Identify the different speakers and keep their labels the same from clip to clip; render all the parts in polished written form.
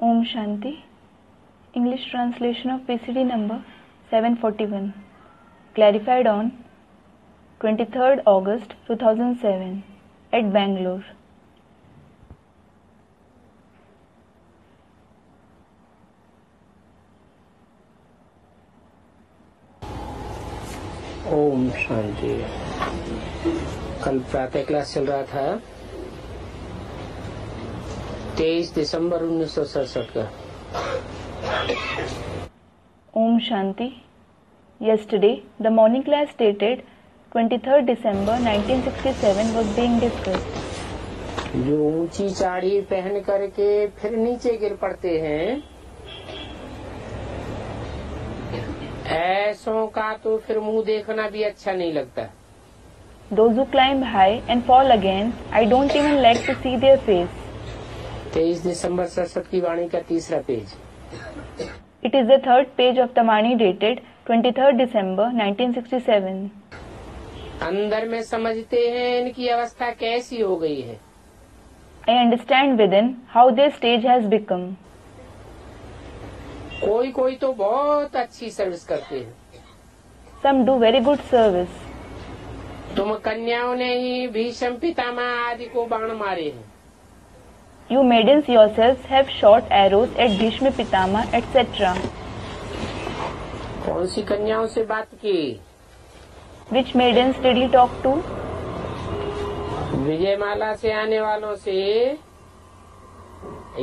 Speaker 1: Om Shanti. English translation of PCD number 741. Clarified on 23rd August 2007 at Bangalore.
Speaker 2: Om Shanti. कल प्रातः class चल रहा था 23 दिसंबर 1967 का।
Speaker 1: Om Shanti. Yesterday, the morning class stated 23rd December 1967 was being discussed.
Speaker 2: जो ऊंची साड़ी पहन करके फिर नीचे गिर पड़ते हैं, ऐसों का तो फिर मुंह देखना भी अच्छा नहीं लगता।
Speaker 1: Those who climb high and fall again, I don't even like to see their face.
Speaker 2: 23 दिसंबर 67 की वाणी का तीसरा page.
Speaker 1: It is the third page of the Mani dated 23rd December 1967.
Speaker 2: अंदर में समझते हैं इनकी अवस्था कैसी हो गई है।
Speaker 1: I understand within how their stage has become.
Speaker 2: कोई कोई तो बहुत अच्छी सर्विस करते हैं।
Speaker 1: Some do very good service.
Speaker 2: तुम कन्याओं ने ही भीष्म पितामह आदि को बाण मारे हैं।
Speaker 1: You maidens yourselves have shot arrows at Bhishma Pitama, etc.
Speaker 2: कौन सी कन्याओं से बात की?
Speaker 1: Which maidens did he talk to?
Speaker 2: Vijayamala से आने वालों से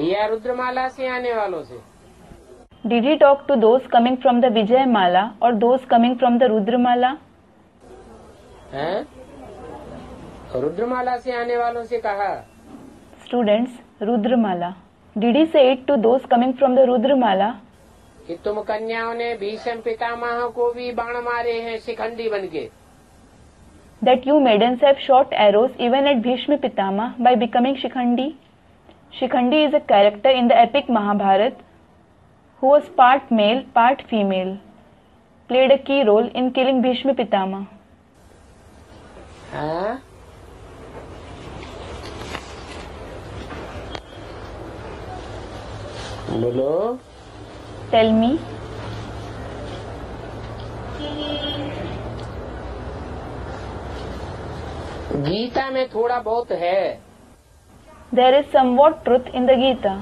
Speaker 2: या रुद्रमाला से आने वालों से?
Speaker 1: Did he talk to those coming from the Vijayamala or those coming from the Rudramala?
Speaker 2: हैं? रुद्रमाला से आने वालों से कहा।
Speaker 1: Students, Rudramala. Did he say it to those coming from the Rudramala?
Speaker 2: कि तुम कन्याओं ने भीष्म पितामह को भी बाण मारे हैं शिखंडी बनके।
Speaker 1: That you maidens have shot arrows even at Bhishma Pitama by becoming Shikhandi? Shikhandi is a character in the epic Mahabharata who was part male, part female, played a key role in killing Bhishma Pitama.
Speaker 2: हाँ? बोलो।
Speaker 1: Tell me.
Speaker 2: Gita में थोड़ा बहुत है।
Speaker 1: There is somewhat truth in the Gita.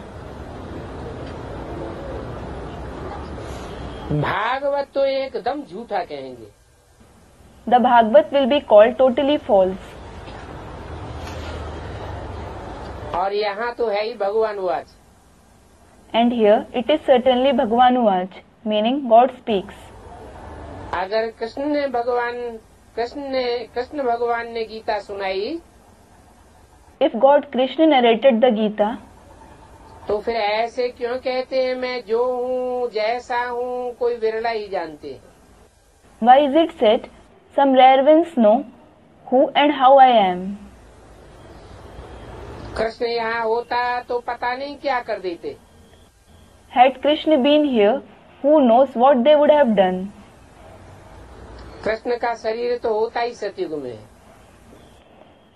Speaker 2: Bhagavat तो एकदम झूठा कहेंगे।
Speaker 1: The Bhagavad will be called totally false.
Speaker 2: और यहाँ तो है ही भगवान watch.
Speaker 1: And here it is certainly Bhagwanuvach, meaning God speaks.
Speaker 2: अगर कृष्ण भगवान ने गीता सुनाई,
Speaker 1: If God Krishna narrated the Gita,
Speaker 2: तो फिर ऐसे क्यों कहते हैं मैं जो हूँ जैसा हूँ कोई विरला ही जानते हैं।
Speaker 1: why is it said, some rare ones know who and how I am?
Speaker 2: Krishna यहाँ होता तो पता नहीं क्या कर देते।
Speaker 1: Had Krishna been here, who knows what they would have done?
Speaker 2: Krishna का शरीर तो होता ही सतयुग में है।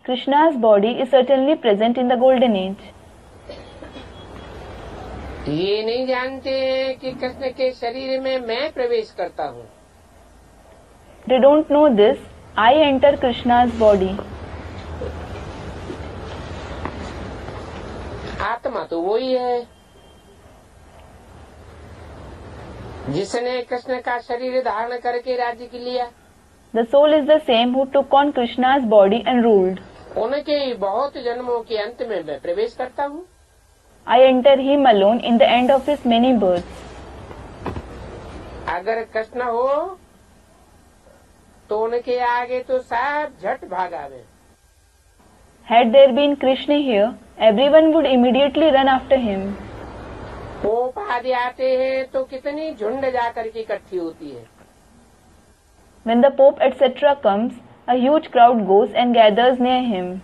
Speaker 1: Krishna's body is certainly present in the golden age.
Speaker 2: ये नहीं जानते हैं कि कृष्ण के शरीर में मैं प्रवेश करता हूँ।
Speaker 1: They don't know this, I enter Krishna's body.
Speaker 2: आत्मा तो वही है जिसने कृष्ण का शरीर धारण करके राज्य के लिया।
Speaker 1: The soul is the same who took on Krishna's body and ruled.
Speaker 2: उनके बहुत जन्मों के अंत में मैं प्रवेश करता हूँ।
Speaker 1: I enter him alone in the end of his many births.
Speaker 2: अगर कृष्ण हो तो उनके आगे तो सब झट भाग आवे।
Speaker 1: Had there been Krishna here, everyone would immediately run after him.
Speaker 2: Pope आदि आते हैं तो कितनी झुंड जाकर के इकट्ठी होती है।
Speaker 1: When the Pope etc. comes, a huge crowd goes and gathers near him.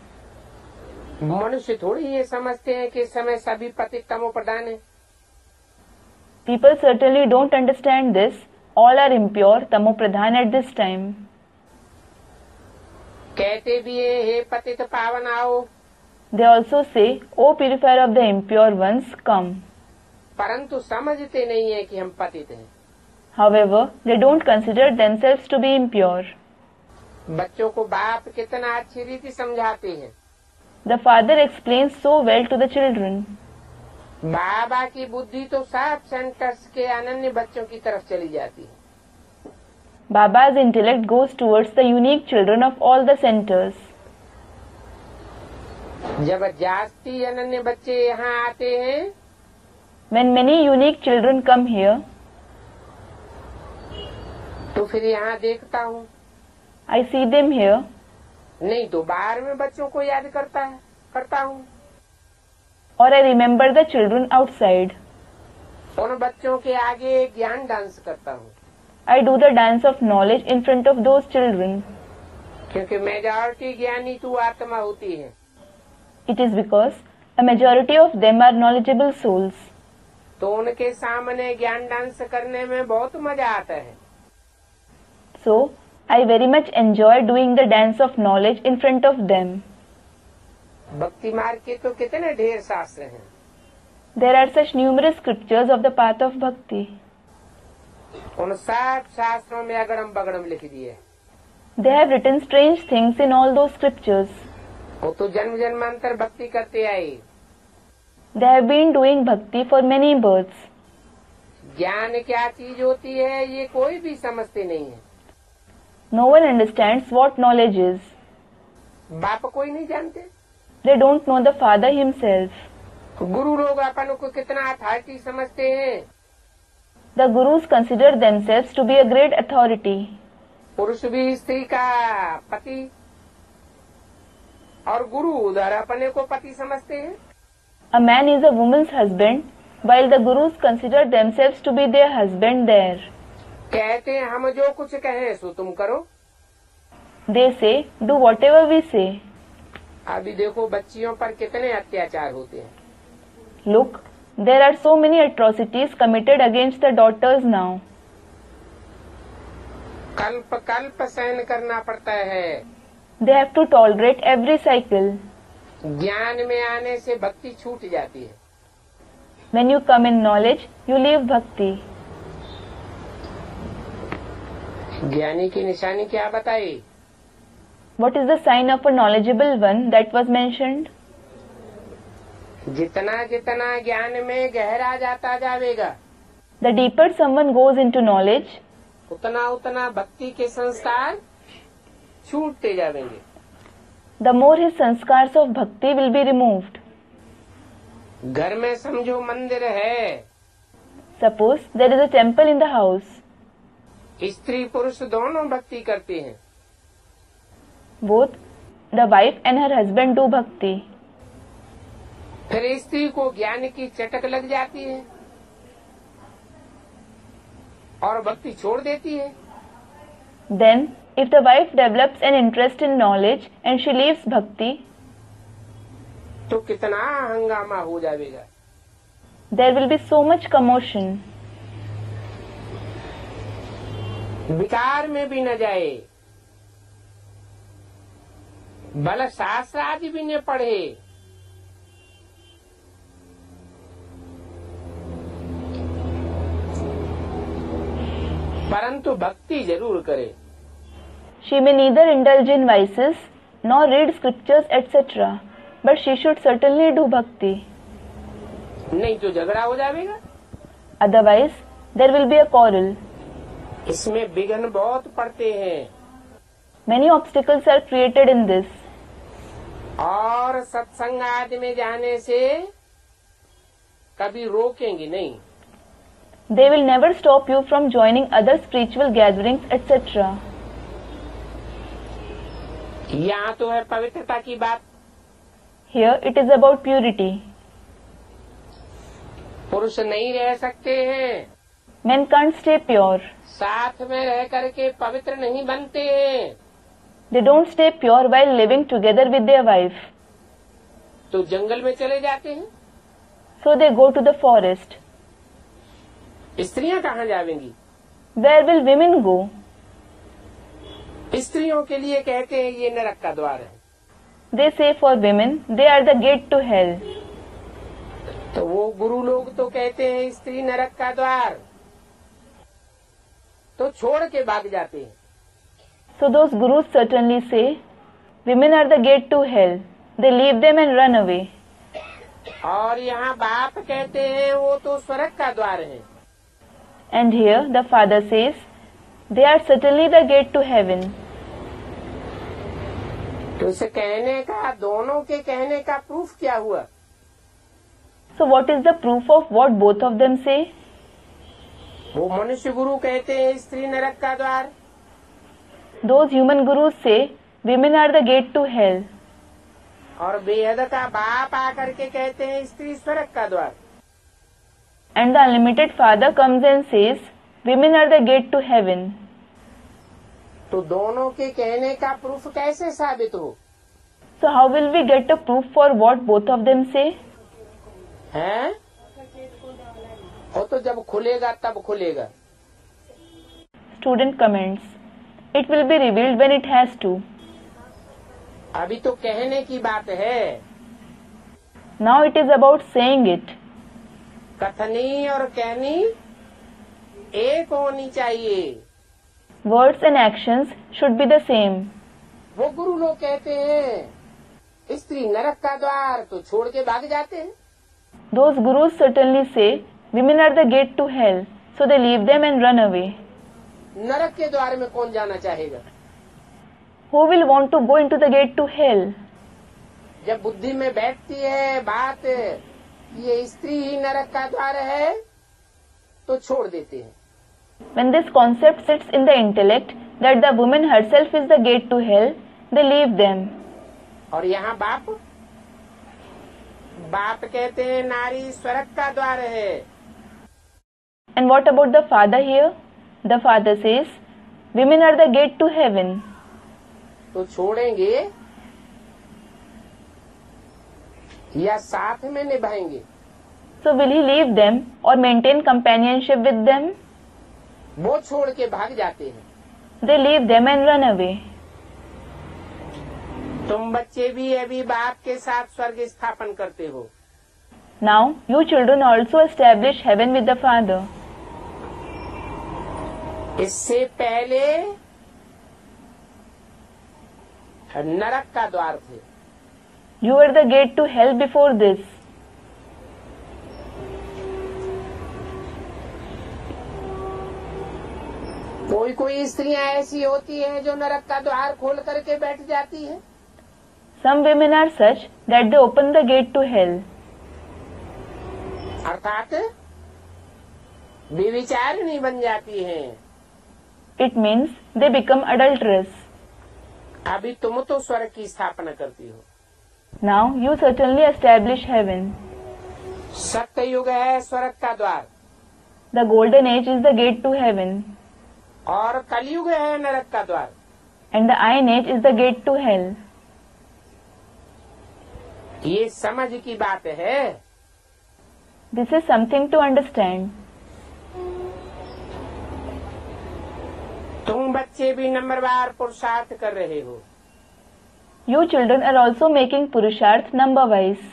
Speaker 2: मनुष्य थोड़ी ये समझते हैं कि इस समय सभी पतित तमो प्रधान है।
Speaker 1: People certainly don't understand this. All are impure, tamopradhan at this time.
Speaker 2: कहते भी है हे पतित पावन आओ।
Speaker 1: They also say, O purifier of the impure ones, come.
Speaker 2: परंतु समझते नहीं है कि हम पतित हैं।
Speaker 1: However, they don't consider themselves to be impure.
Speaker 2: बच्चों को बाप कितना अच्छी रीति समझाते हैं।
Speaker 1: The father explains so well to the children.
Speaker 2: बाबा की बुद्धि तो सब सेंटर्स के अनन्य बच्चों की तरफ चली जाती है।
Speaker 1: Baba's intellect goes towards the unique children of all the centers.
Speaker 2: जब जास्ती अनन्य बच्चे यहाँ आते हैं,
Speaker 1: When many unique children come here,
Speaker 2: तो फिर यहाँ देखता हूँ,
Speaker 1: I see them here.
Speaker 2: नहीं तो बाहर में बच्चों को याद करता हूँ।
Speaker 1: Or I remember the children outside.
Speaker 2: उन बच्चों के आगे ज्ञान डांस करता हूँ।
Speaker 1: I do the dance of knowledge in front of those children.
Speaker 2: क्योंकि मेजॉरिटी ज्ञानी तू आत्मा होती है।
Speaker 1: It is because a majority of them are knowledgeable souls.
Speaker 2: तो उनके सामने ज्ञान डांस करने में बहुत मजा आता है।
Speaker 1: So, I very much enjoy doing the dance of knowledge in front of them.
Speaker 2: भक्ति मार्ग के तो कितने ढेर शास्त्र हैं।
Speaker 1: There are such numerous scriptures of the path of bhakti.
Speaker 2: उन सब शास्त्रों में अगड़म बगड़म लिख दिए।
Speaker 1: They have written strange things in all those scriptures.
Speaker 2: वो तो जन्म जन्मांतर भक्ति करते आए।
Speaker 1: They have been doing bhakti for many births.
Speaker 2: ज्ञान क्या चीज होती है ये कोई भी समझते नहीं है।
Speaker 1: No one understands what knowledge is.
Speaker 2: बाप कोई नहीं जानते।
Speaker 1: They don't know the Father himself.
Speaker 2: गुरु लोग अपन को कितना अथॉरिटी समझते हैं।
Speaker 1: The gurus consider themselves to be a great authority.
Speaker 2: पुरुष भी स्त्री का पति और गुरु उधर अपने को पति समझते हैं।
Speaker 1: A man is a woman's husband, while the gurus consider themselves to be their husband there.
Speaker 2: कहते हैं हम जो कुछ कहें सो तुम करो।
Speaker 1: They say, do whatever we say.
Speaker 2: अभी देखो बच्चियों पर कितने अत्याचार होते हैं।
Speaker 1: Look, there are so many atrocities committed against the daughters now.
Speaker 2: कल्प कल्प सहन करना पड़ता है।
Speaker 1: They have to tolerate every cycle.
Speaker 2: ज्ञान में आने से भक्ति छूट जाती है।
Speaker 1: When you come in knowledge, you leave bhakti.
Speaker 2: ज्ञानी की निशानी क्या बताई?
Speaker 1: What is the sign of a knowledgeable one that was mentioned?
Speaker 2: जितना जितना ज्ञान में गहरा जाता जाएगा,
Speaker 1: The deeper someone goes into knowledge,
Speaker 2: उतना उतना भक्ति के संस्कार छूटते जाएंगे।
Speaker 1: the more his sanskars of bhakti will be removed.
Speaker 2: घर में समझो मंदिर है,
Speaker 1: Suppose there is a temple in the house.
Speaker 2: स्त्री पुरुष दोनों भक्ति करते हैं।
Speaker 1: Both the wife and her husband do bhakti.
Speaker 2: फिर स्त्री को ज्ञान की चटक लग जाती है और भक्ति छोड़ देती है।
Speaker 1: Then, if the wife develops an interest in knowledge and she leaves bhakti,
Speaker 2: तो कितना हंगामा हो जाएगा।
Speaker 1: there will be so much commotion.
Speaker 2: विकार में भी न जाए, भला शास्त्र आदि भी न पढ़े, परंतु भक्ति जरूर करे।
Speaker 1: She may neither indulge in vices nor read scriptures etc. But she should certainly do bhakti.
Speaker 2: नहीं तो झगड़ा हो जाएगा।
Speaker 1: Otherwise, there will be a quarrel.
Speaker 2: इसमें विघ्न बहुत पड़ते हैं।
Speaker 1: Many obstacles are created in this.
Speaker 2: और सत्संग आदि में जाने से कभी रोकेंगे नहीं।
Speaker 1: They will never stop you from joining other spiritual gatherings etc.
Speaker 2: यहाँ तो है पवित्रता की बात।
Speaker 1: Here it is about purity.
Speaker 2: पुरुष नहीं रह सकते हैं,
Speaker 1: Men can't stay pure.
Speaker 2: साथ में रह करके पवित्र नहीं बनते हैं,
Speaker 1: They don't stay pure while living together with their wife.
Speaker 2: तो जंगल में चले जाते हैं।
Speaker 1: So they go to the forest.
Speaker 2: स्त्रियां कहाँ जाएंगी?
Speaker 1: Where will women go?
Speaker 2: स्त्रियों के लिए कहते हैं ये नरक का द्वार है।
Speaker 1: They say for women, they are the gate to hell.
Speaker 2: तो वो गुरु लोग तो कहते हैं स्त्री नरक का द्वार, तो छोड़ के भाग जाते हैं।
Speaker 1: So those gurus certainly say, women are the gate to hell. They leave them and run away.
Speaker 2: और यहाँ बाप कहते हैं वो तो स्वर्ग का द्वार है।
Speaker 1: And here the father says, they are certainly the gate to heaven.
Speaker 2: तो इसे कहने का, दोनों के कहने का प्रूफ क्या हुआ?
Speaker 1: So what is the proof of what both of them say?
Speaker 2: वो मनुष्य गुरु कहते हैं स्त्री नरक का द्वार,
Speaker 1: Those human gurus say, women are the gate to hell.
Speaker 2: और बेहद का बाप आकर के कहते हैं स्त्री स्वर्ग का द्वार।
Speaker 1: And the unlimited father comes and says, women are the gate to heaven.
Speaker 2: तो दोनों के कहने का प्रूफ कैसे साबित हो?
Speaker 1: So how will we get a proof for what both of them say?
Speaker 2: हैं? वो तो जब खुलेगा तब खुलेगा।
Speaker 1: Student comments. It will be revealed when it has to.
Speaker 2: अभी तो कहने की बात है।
Speaker 1: Now it is about saying it.
Speaker 2: कथनी और कहनी एक होनी चाहिए।
Speaker 1: Words and actions should be the same.
Speaker 2: वो गुरु लोग कहते हैं स्त्री नरक का द्वार, तो छोड़ के भाग जाते हैं।
Speaker 1: Those gurus certainly say, women are the gate to hell, so they leave them and run away.
Speaker 2: नरक के द्वार में कौन जाना चाहेगा?
Speaker 1: Who will want to go into the gate to hell?
Speaker 2: जब बुद्धि में बैठती है बात ये स्त्री ही नरक का द्वार है, तो छोड़ देते हैं।
Speaker 1: When this concept sits in the intellect that the woman herself is the gate to hell, they leave them.
Speaker 2: और यहाँ बाप कहते हैं नारी स्वर्ग का द्वार है।
Speaker 1: And what about the father here? The father says, women are the gate to heaven.
Speaker 2: तो छोड़ेंगे या साथ में निभाएंगे?
Speaker 1: So will he leave them or maintain companionship with them?
Speaker 2: वो छोड़ के भाग जाते हैं।
Speaker 1: They leave them and run away.
Speaker 2: तुम बच्चे भी अभी बाप के साथ स्वर्ग स्थापन करते हो।
Speaker 1: Now you children also establish heaven with the father.
Speaker 2: इससे पहले नरक का द्वार थे।
Speaker 1: You were the gate to hell before this.
Speaker 2: कोई स्त्रियां ऐसी होती हैं जो नरक का द्वार खोल करके बैठ जाती हैं।
Speaker 1: Some women are such that they open the gate to hell.
Speaker 2: अर्थात व्यभिचारिणी बन जाती हैं।
Speaker 1: It means they become adulterous.
Speaker 2: अभी तुम तो स्वर्ग की स्थापना करती हो।
Speaker 1: Now you certainly establish heaven.
Speaker 2: सत्य युग है स्वर्ग का द्वार,
Speaker 1: The golden age is the gate to heaven.
Speaker 2: और कलयुग है नरक का द्वार।
Speaker 1: And the iron age is the gate to hell.
Speaker 2: ये समझ की बात है।
Speaker 1: This is something to understand.
Speaker 2: तुम बच्चे भी नंबरवार पुरुषार्थ कर रहे हो।
Speaker 1: You children are also making purusharth number wise.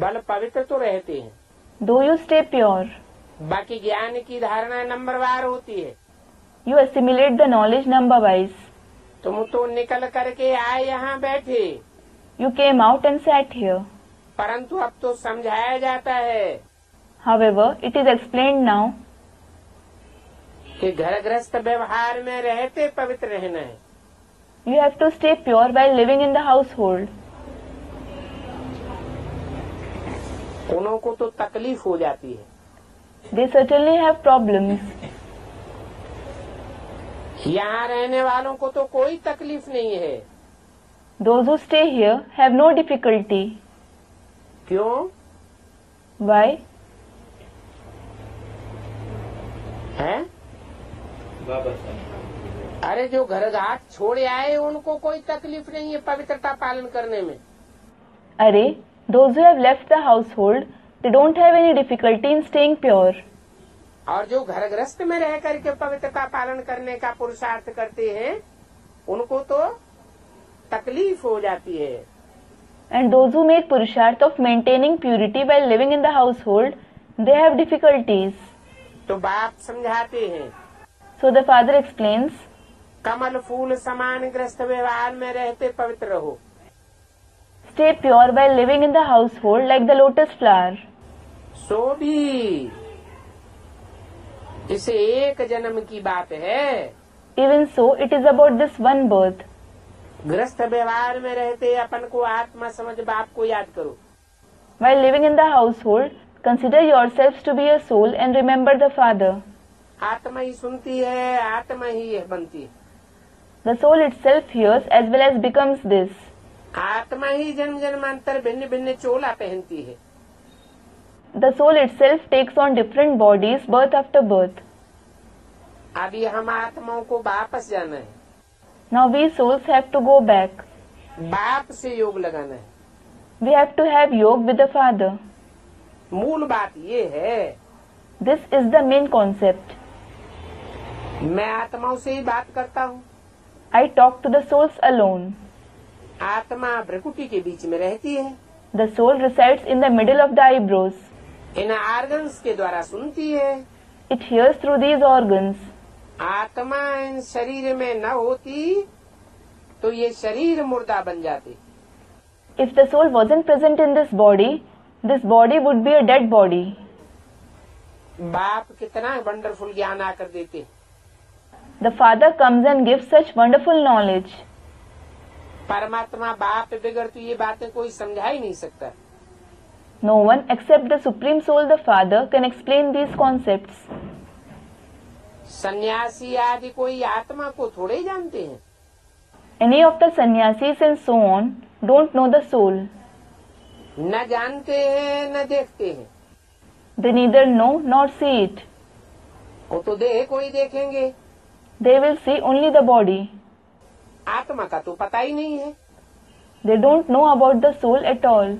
Speaker 2: बल पवित्र तो रहते हैं,
Speaker 1: Though you stay pure,
Speaker 2: बाकी ज्ञान की धारणा नंबरवार होती है।
Speaker 1: you assimilate the knowledge number wise.
Speaker 2: तुम तो निकल करके आए यहाँ बैठे,
Speaker 1: You came out and sat here.
Speaker 2: परंतु अब तो समझाया जाता है
Speaker 1: However, it is explained now
Speaker 2: कि घर गृहस्थ व्यवहार में रहते पवित्र रहना है।
Speaker 1: you have to stay pure while living in the household.
Speaker 2: उन्हों को तो तकलीफ हो जाती है।
Speaker 1: They certainly have problems.
Speaker 2: यहाँ रहने वालों को तो कोई तकलीफ नहीं है।
Speaker 1: Those who stay here have no difficulty.
Speaker 2: क्यों?
Speaker 1: Why?
Speaker 2: है? अरे जो घर घाट छोड़ आए उनको कोई तकलीफ नहीं है पवित्रता पालन करने में।
Speaker 1: Arey, those who have left the household, they don't have any difficulty in staying pure.
Speaker 2: और जो घर गृहस्थ में रह करके पवित्रता पालन करने का पुरुषार्थ करते हैं उनको तो तकलीफ हो जाती है।
Speaker 1: And those who make purusharth of maintaining purity while living in the household, they have difficulties.
Speaker 2: तो बाप समझाते हैं,
Speaker 1: So the father explains,
Speaker 2: कमल फूल समान गृहस्थ व्यवहार में रहते पवित्र रहो।
Speaker 1: stay pure while living in the household like the lotus flower.
Speaker 2: सो भी इसे एक जन्म की बात है।
Speaker 1: Even so, it is about this one birth.
Speaker 2: गृहस्थ व्यवहार में रहते अपन को आत्मा समझ बाप को याद करो।
Speaker 1: While living in the household, consider yourselves to be a soul and remember the Father.
Speaker 2: आत्मा ही सुनती है, आत्मा ही बनती है।
Speaker 1: The soul itself hears as well as becomes this.
Speaker 2: आत्मा ही जन्म जन्मांतर भिन्न भिन्न चोला पहनती है।
Speaker 1: The soul itself takes on different bodies birth after birth.
Speaker 2: अभी हम आत्माओं को वापस जाना है।
Speaker 1: Now we souls have to go back.
Speaker 2: बाप से योग लगाना है।
Speaker 1: We have to have yoga with the Father.
Speaker 2: मूल बात ये है।
Speaker 1: This is the main concept.
Speaker 2: मैं आत्माओं से ही बात करता हूँ।
Speaker 1: I talk to the souls alone.
Speaker 2: आत्मा भ्रकुटी के बीच में रहती है।
Speaker 1: The soul resides in the middle of the eyebrows.
Speaker 2: In organs के द्वारा सुनती है।
Speaker 1: It hears through these organs.
Speaker 2: आत्मा इन शरीर में न होती तो ये शरीर मुर्दा बन जाते।
Speaker 1: If the soul wasn't present in this body would be a dead body.
Speaker 2: बाप कितना वंडरफुल ज्ञान आकर देते।
Speaker 1: The Father comes and gives such wonderful knowledge.
Speaker 2: परमात्मा बाप बिगड़ तो ये बातें कोई समझा ही नहीं सकता।
Speaker 1: No one except the Supreme Soul, the Father, can explain these concepts.
Speaker 2: सन्यासी आदि कोई आत्मा को थोड़े ही जानते हैं।
Speaker 1: Any of the sannyasis and so on don't know the soul.
Speaker 2: न जानते हैं न देखते हैं।
Speaker 1: They neither know nor see it.
Speaker 2: वो तो देह को ही देखेंगे।
Speaker 1: They will see only the body.
Speaker 2: आत्मा का तो पता ही नहीं है।
Speaker 1: They don't know about the soul at all.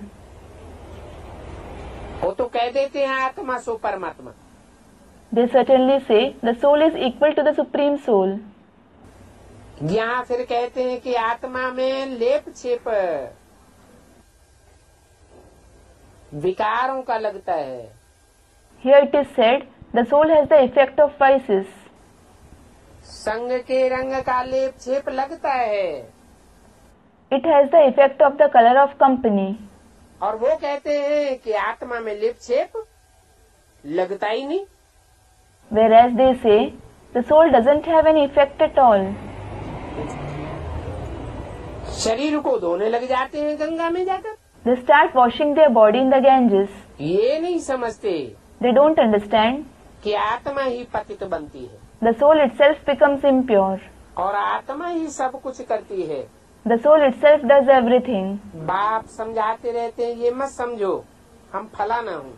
Speaker 2: वो तो कह देते हैं आत्मा सो परमात्मा।
Speaker 1: They certainly say the soul is equal to the Supreme Soul.
Speaker 2: यहाँ फिर कहते हैं कि आत्मा में लेप छेप विकारों का लगता है।
Speaker 1: Here it is said the soul has the effect of vices.
Speaker 2: संग के रंग का लेप छेप लगता है।
Speaker 1: It has the effect of the color of company.
Speaker 2: और वो कहते हैं कि आत्मा में लेप छेप लगता ही नहीं।
Speaker 1: Whereas they say the soul doesn't have any effect at all.
Speaker 2: शरीर को धोने लग जाते हैं गंगा में जाकर।
Speaker 1: They start washing their body in the Ganges.
Speaker 2: ये नहीं समझते
Speaker 1: They don't understand
Speaker 2: कि आत्मा ही पतित बनती है
Speaker 1: the soul itself becomes impure.
Speaker 2: और आत्मा ही सब कुछ करती है।
Speaker 1: The soul itself does everything.
Speaker 2: बाप समझाते रहते हैं ये मत समझो हम फलाना हूँ।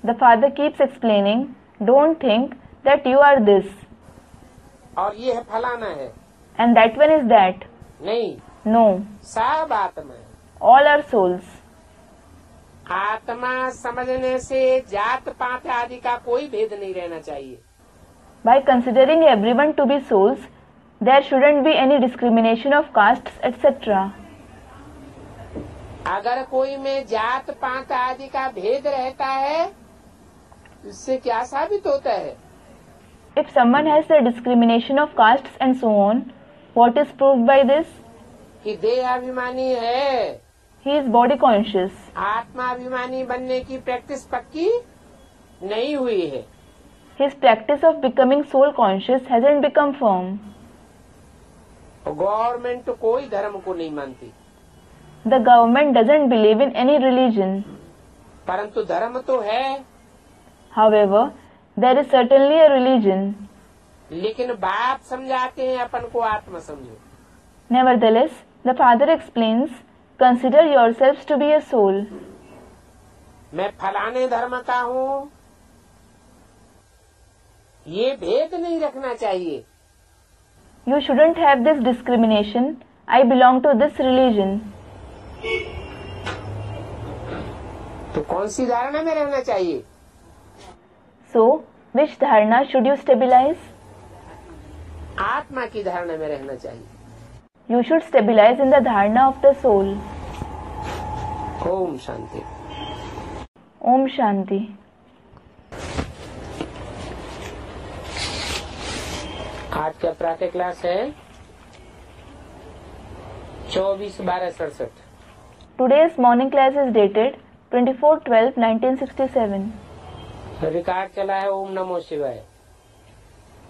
Speaker 1: The Father keeps explaining, don't think that you are this
Speaker 2: और ये है फलाना है।
Speaker 1: and that one is that.
Speaker 2: नहीं,
Speaker 1: No,
Speaker 2: सब आत्मा है।
Speaker 1: all are souls.
Speaker 2: आत्मा समझने से जात पात आदि का कोई भेद नहीं रहना चाहिए।
Speaker 1: By considering everyone to be souls, there shouldn't be any discrimination of castes, etc.
Speaker 2: अगर कोई में जात पात आदि का भेद रहता है इससे क्या साबित होता है?
Speaker 1: If someone has the discrimination of castes and so on, what is proved by this?
Speaker 2: कि देह अभिमानी है।
Speaker 1: He is body conscious.
Speaker 2: आत्मा अभिमानी बनने की प्रैक्टिस पक्की नहीं हुई है।
Speaker 1: His practice of becoming soul conscious hasn't become firm.
Speaker 2: Government कोई धर्म को नहीं मानती।
Speaker 1: The government doesn't believe in any religion.
Speaker 2: परंतु धर्म तो है।
Speaker 1: However, there is certainly a religion.
Speaker 2: लेकिन बाप समझाते हैं अपन को आत्मा समझो।
Speaker 1: Nevertheless, the Father explains, consider yourselves to be a soul.
Speaker 2: मैं फलाने धर्म का हूँ ये भेद नहीं रखना चाहिए।
Speaker 1: You shouldn't have this discrimination. I belong to this religion.
Speaker 2: तो कौन सी धारणा में रहना चाहिए?
Speaker 1: So, which dharana should you stabilize?
Speaker 2: आत्मा की धारणा में रहना चाहिए।
Speaker 1: You should stabilize in the dharana of the soul.
Speaker 2: Om Shanti.
Speaker 1: Om Shanti.
Speaker 2: आज का प्रातः क्लास है 24/12/67।
Speaker 1: Today's morning class is dated 24/12/1967.
Speaker 2: Record चला है ओम नमो शिवाय।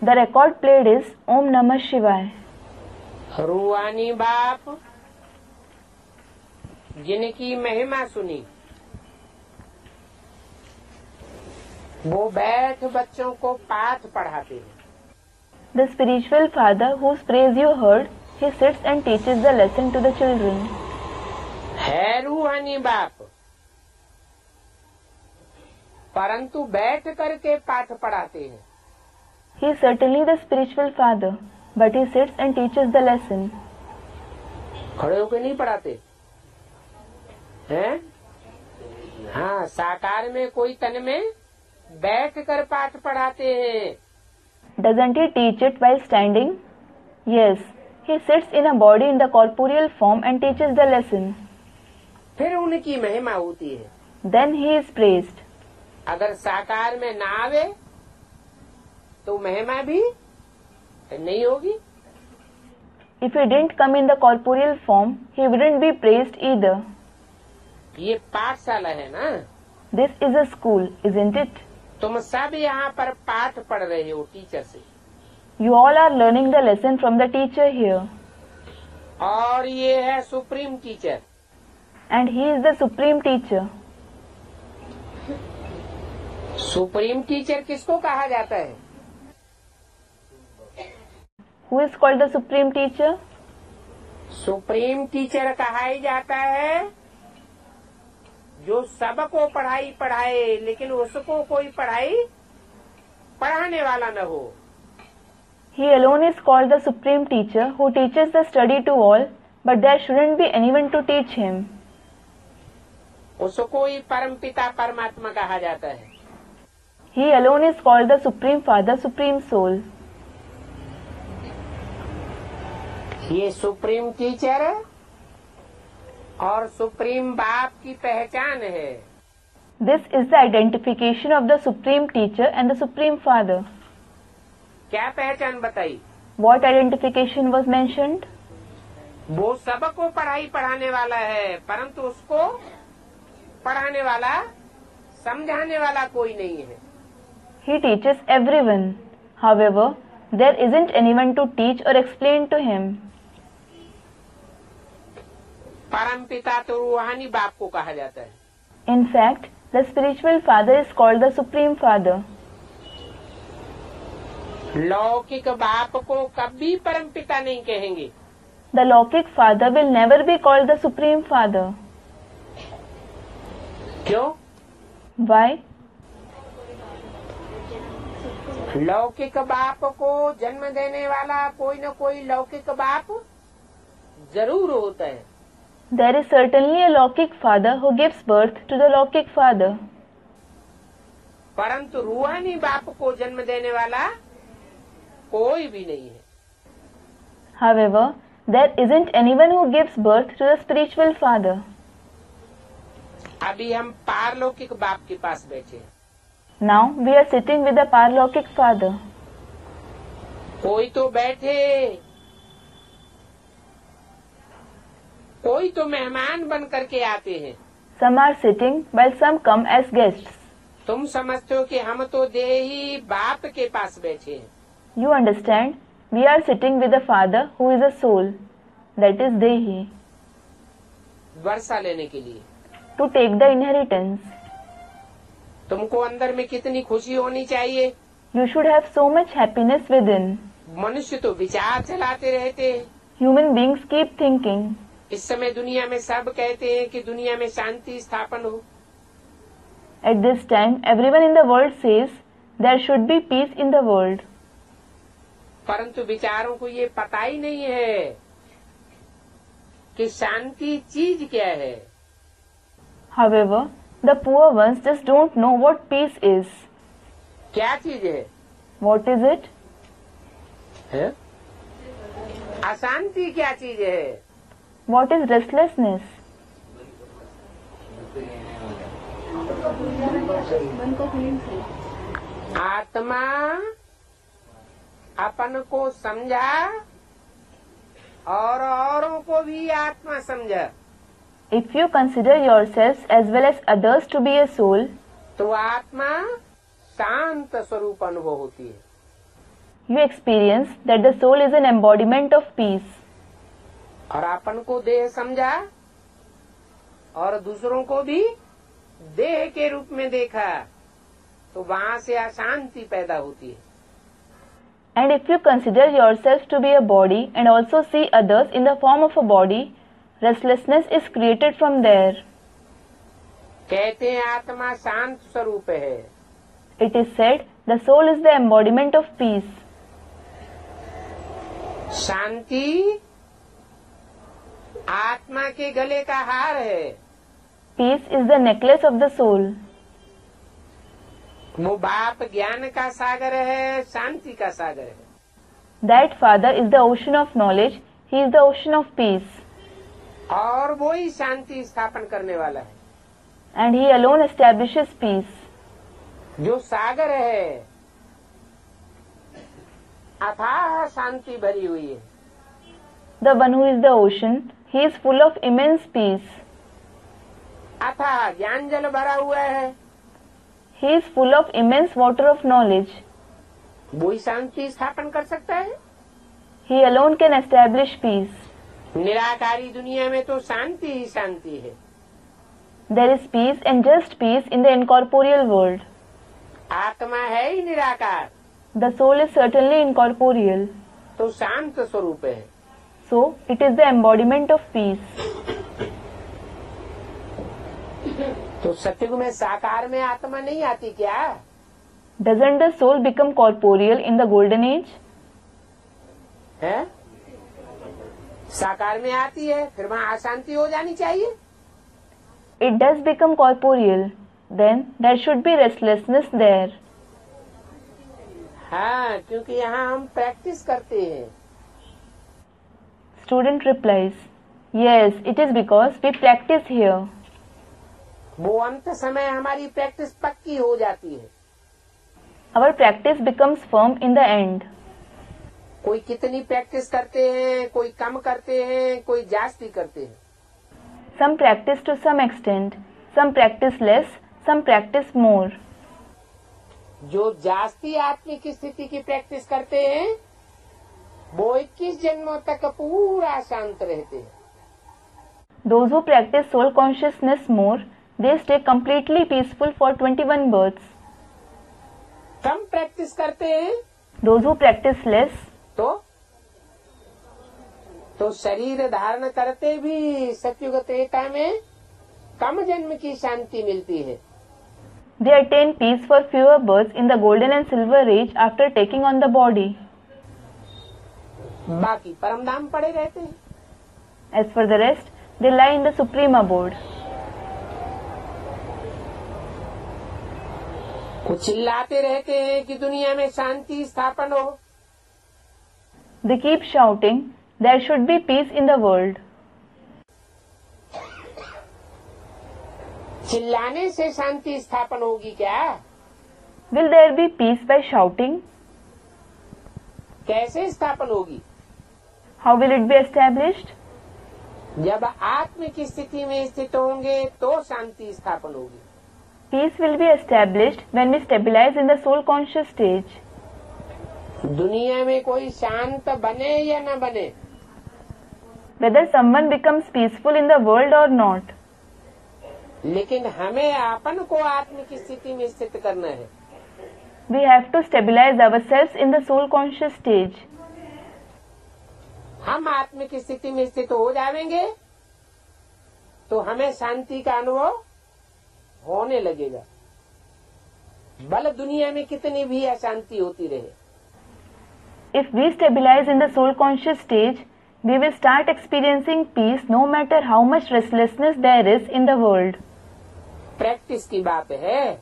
Speaker 1: The record played is Om Namah Shivaya.
Speaker 2: रूहानी बाप जिनकी महिमा सुनी वो बैठ बच्चों को पाठ पढ़ाते हैं।
Speaker 1: The spiritual father whose praise you heard, he sits and teaches the lesson to the children.
Speaker 2: है रूहानी बाप, परंतु बैठ करके पाठ पढ़ाते हैं।
Speaker 1: He is certainly the spiritual father, but he sits and teaches the lesson.
Speaker 2: खड़े होकर नहीं पढ़ाते हैं। हाँ, साकार में कोई तन में बैठ कर पाठ पढ़ाते हैं।
Speaker 1: Doesn't he teach it while standing? Yes, he sits in a body in the corporeal form and teaches the lesson.
Speaker 2: फिर उनकी महिमा होती है।
Speaker 1: Then he is praised.
Speaker 2: अगर साकार में ना आवे तो महिमा भी नहीं होगी।
Speaker 1: If he didn't come in the corporeal form, he wouldn't be praised either.
Speaker 2: ये पाठशाला है ना।
Speaker 1: This is a school, isn't it?
Speaker 2: तुम सब यहाँ पर पाठ पढ़ रहे हो टीचर से।
Speaker 1: You all are learning the lesson from the teacher here.
Speaker 2: और ये है supreme teacher.
Speaker 1: And he is the supreme teacher.
Speaker 2: Supreme teacher किसको कहा जाता है?
Speaker 1: Who is called the supreme teacher?
Speaker 2: Supreme teacher कहा ही जाता है जो सबको पढ़ाई पढ़ाए, लेकिन उसको कोई पढ़ाई पढ़ाने वाला न हो।
Speaker 1: He alone is called the supreme teacher who teaches the study to all, but there shouldn't be anyone to teach him.
Speaker 2: उसको ही परमपिता परमात्मा कहा जाता है।
Speaker 1: He alone is called the supreme father, supreme soul.
Speaker 2: ये सुप्रीम टीचर और supreme बाप की पहचान है।
Speaker 1: This is the identification of the supreme teacher and the supreme father.
Speaker 2: क्या पहचान बताई?
Speaker 1: What identification was mentioned?
Speaker 2: वो सबको पढ़ाई पढ़ाने वाला है, परंतु उसको पढ़ाने वाला समझाने वाला कोई नहीं है।
Speaker 1: He teaches everyone. However, there isn't anyone to teach or explain to him.
Speaker 2: परमपिता तो रूहानी बाप को कहा जाता है।
Speaker 1: In fact, the spiritual father is called the supreme father.
Speaker 2: लौकिक बाप को कभी परमपिता नहीं कहेंगे।
Speaker 1: The Lokik father will never be called the supreme father.
Speaker 2: क्यों?
Speaker 1: Why?
Speaker 2: लौकिक बाप को जन्म देने वाला कोई न कोई लौकिक बाप जरूर होता है।
Speaker 1: There is certainly a Lokik father who gives birth to the Lokik father.
Speaker 2: परंतु रूहानी बाप को जन्म देने वाला कोई भी नहीं है।
Speaker 1: However, there isn't anyone who gives birth to the spiritual father.
Speaker 2: अभी हम पारलौकिक बाप के पास बैठे हैं।
Speaker 1: Now we are sitting with the Parlokik father.
Speaker 2: कोई तो बैठे, कोई तो मेहमान बन करके आते हैं।
Speaker 1: Some are sitting while some come as guests.
Speaker 2: तुम समझते हो कि हम तो देही बाप के पास बैठे हैं।
Speaker 1: You understand? We are sitting with the father who is a soul, that is Dehi,
Speaker 2: वर्षा लेने के लिए।
Speaker 1: to take the inheritance.
Speaker 2: तुमको अंदर में कितनी खुशी होनी चाहिए।
Speaker 1: You should have so much happiness within.
Speaker 2: मनुष्य तो विचार चलाते रहते हैं।
Speaker 1: Human beings keep thinking.
Speaker 2: इस समय दुनिया में सब कहते हैं कि दुनिया में शांति स्थापन हो।
Speaker 1: At this time, everyone in the world says there should be peace in the world.
Speaker 2: परंतु विचारों को ये पता ही नहीं है कि शांति चीज क्या है।
Speaker 1: However, the poor ones just don't know what peace is.
Speaker 2: क्या चीज है?
Speaker 1: What is it?
Speaker 2: है? अशांति क्या चीज है?
Speaker 1: What is restlessness?
Speaker 2: आत्मा अपन को समझा और औरों को भी आत्मा समझा।
Speaker 1: If you consider yourselves as well as others to be a soul,
Speaker 2: तो आत्मा शांत स्वरूप अनुभव होती है।
Speaker 1: you experience that the soul is an embodiment of peace.
Speaker 2: और अपन को देह समझा और दूसरों को भी देह के रूप में देखा, तो वहाँ से अशांति पैदा होती है।
Speaker 1: And if you consider yourself to be a body and also see others in the form of a body, restlessness is created from there.
Speaker 2: कहते हैं आत्मा शांत स्वरूप है।
Speaker 1: It is said the soul is the embodiment of peace.
Speaker 2: शांति आत्मा के गले का हार है।
Speaker 1: Peace is the necklace of the soul.
Speaker 2: वो बाप ज्ञान का सागर है, शांति का सागर है।
Speaker 1: That father is the ocean of knowledge, he is the ocean of peace.
Speaker 2: और वो ही शांति स्थापन करने वाला है।
Speaker 1: And he alone establishes peace.
Speaker 2: जो सागर है अथाह शांति भरी हुई है।
Speaker 1: The one who is the ocean, he is full of immense peace.
Speaker 2: अथाह ज्ञान जल भरा हुआ है।
Speaker 1: He is full of immense water of knowledge.
Speaker 2: वो ही शांति स्थापन कर सकता है।
Speaker 1: He alone can establish peace.
Speaker 2: निराकारी दुनिया में तो शांति ही शांति है।
Speaker 1: There is peace and just peace in the incorporeal world.
Speaker 2: आत्मा है ही निराकार,
Speaker 1: The soul is certainly incorporeal.
Speaker 2: तो शांत स्वरूप है।
Speaker 1: So, it is the embodiment of peace.
Speaker 2: तो सत्युग में साकार में आत्मा नहीं आती क्या?
Speaker 1: Doesn't the soul become corporeal in the golden age?
Speaker 2: है? साकार में आती है, फिर वहाँ अशांति हो जानी चाहिए।
Speaker 1: It does become corporeal. Then there should be restlessness there.
Speaker 2: हाँ, क्योंकि यहाँ हम प्रैक्टिस करते हैं।
Speaker 1: Student replies, Yes, it is because we practice here.
Speaker 2: वो अंत समय हमारी प्रैक्टिस पक्की हो जाती है।
Speaker 1: Our practice becomes firm in the end.
Speaker 2: कोई कितनी प्रैक्टिस करते हैं, कोई कम करते हैं, कोई जास्ती करते हैं।
Speaker 1: Some practice to some extent, some practice less, some practice more.
Speaker 2: जो जास्ती आत्मिक स्थिति की प्रैक्टिस करते हैं वो 21 जन्मों तक पूरा शांत रहते हैं।
Speaker 1: Those who practice soul consciousness more, they stay completely peaceful for 21 births.
Speaker 2: Come practice करते हैं
Speaker 1: Those who practice less,
Speaker 2: तो शरीर धारण करते भी सत्युग त्रेता में कम जन्म की शांति मिलती है।
Speaker 1: they attain peace for fewer births in the golden and silver age after taking on the body.
Speaker 2: बाकी परमधाम पड़े रहते हैं।
Speaker 1: As for the rest, they lie in the supreme abode.
Speaker 2: वो चिल्लाते रहते हैं कि दुनिया में शांति स्थापन हो।
Speaker 1: They keep shouting, there should be peace in the world.
Speaker 2: चिल्लाने से शांति स्थापन होगी क्या?
Speaker 1: Will there be peace by shouting?
Speaker 2: कैसे स्थापन होगी?
Speaker 1: How will it be established?
Speaker 2: जब आत्म की स्थिति में स्थित होंगे तो शांति स्थापन होगी।
Speaker 1: Peace will be established when we stabilize in the soul conscious stage.
Speaker 2: दुनिया में कोई शांत बने या न बने,
Speaker 1: Whether someone becomes peaceful in the world or not,
Speaker 2: लेकिन हमें अपन को आत्म की स्थिति में स्थित करना है।
Speaker 1: we have to stabilize ourselves in the soul conscious stage.
Speaker 2: हम आत्म की स्थिति में स्थित हो जाएंगे तो हमें शांति का अनुभव होने लगेगा। भले दुनिया में कितनी भी अशांति होती रहे।
Speaker 1: If we stabilize in the soul conscious stage, we will start experiencing peace no matter how much restlessness there is in the world.
Speaker 2: Practice की बात है।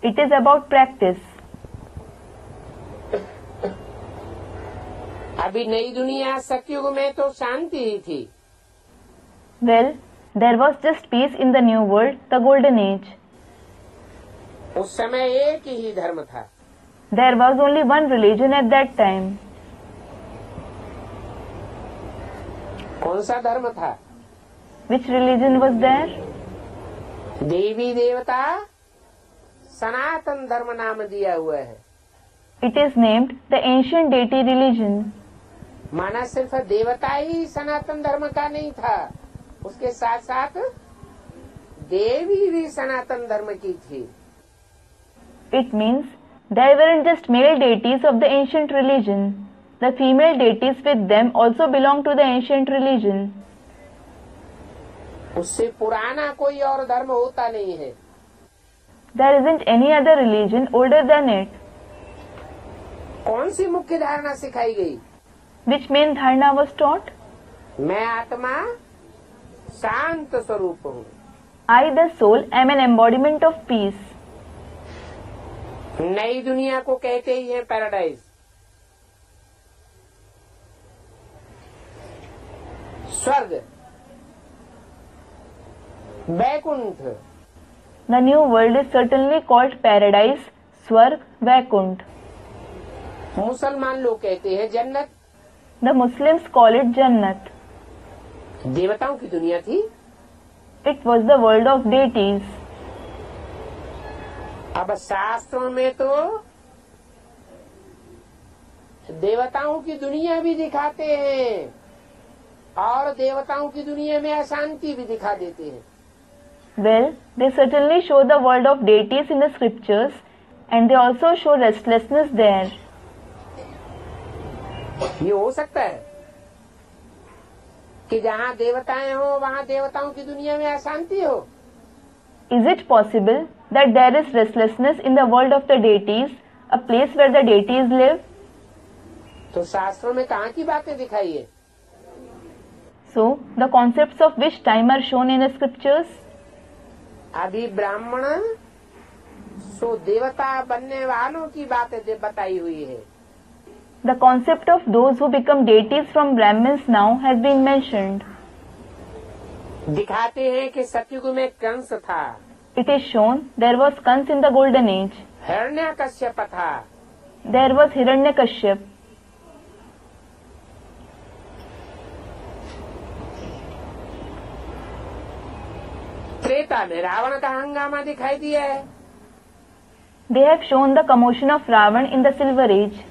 Speaker 1: It is about practice.
Speaker 2: अभी नई दुनिया सतयुग में तो शांति ही थी।
Speaker 1: Well, There was just peace in the new world, the golden age.
Speaker 2: उस समय एक ही धर्म था।
Speaker 1: There was only one religion at that time.
Speaker 2: कौन सा धर्म था?
Speaker 1: Which religion was there?
Speaker 2: देवी देवता सनातन धर्म नाम दिया हुआ है।
Speaker 1: It is named the ancient deity religion.
Speaker 2: माना सिर्फ देवता ही सनातन धर्म का नहीं था, उसके साथ साथ देवी भी सनातन धर्म की थी।
Speaker 1: It means there weren't just male deities of the ancient religion. The female deities with them also belong to the ancient religion.
Speaker 2: उससे पुराना कोई और धर्म होता नहीं है।
Speaker 1: There isn't any other religion older than it.
Speaker 2: कौन सी मुख्य धारणा सिखाई गई?
Speaker 1: Which main dharana was taught?
Speaker 2: मैं आत्मा शांत स्वरूप हूँ।
Speaker 1: I, the soul, am an embodiment of peace.
Speaker 2: नई दुनिया को कहते ही है पैराडाइज। स्वर्ग, Vaikuntha.
Speaker 1: The new world is certainly called paradise, Swarg, Vaikunt.
Speaker 2: मुसलमान लोग कहते हैं जन्नत।
Speaker 1: The Muslims call it Jannat.
Speaker 2: देवताओं की दुनिया थी।
Speaker 1: It was the world of deities.
Speaker 2: अब शास्त्रों में तो देवताओं की दुनिया भी दिखाते हैं और देवताओं की दुनिया में अशांति भी दिखा देते हैं।
Speaker 1: Well, they certainly show the world of deities in the scriptures, and they also show restlessness there.
Speaker 2: ये हो सकता है कि जहाँ देवताएं हो वहाँ देवताओं की दुनिया में अशांति हो।
Speaker 1: Is it possible that there is restlessness in the world of the deities, a place where the deities live?
Speaker 2: तो शास्त्रों में कहाँ की बातें दिखाई है?
Speaker 1: So, the concepts of which time are shown in the scriptures?
Speaker 2: अभी ब्राह्मण सो देवता बनने वालों की बातें बताई हुई है।
Speaker 1: The concept of those who become deities from Brahmins now has been mentioned.
Speaker 2: दिखाते हैं कि सतयुग में कंस था।
Speaker 1: It is shown there was Kans in the golden age.
Speaker 2: Hiranyakashyap था।
Speaker 1: There was Hiranyakashyap.
Speaker 2: त्रेता में रावण का हंगामा दिखाई दिया है।
Speaker 1: They have shown the commotion of Ravan in the Silver Age.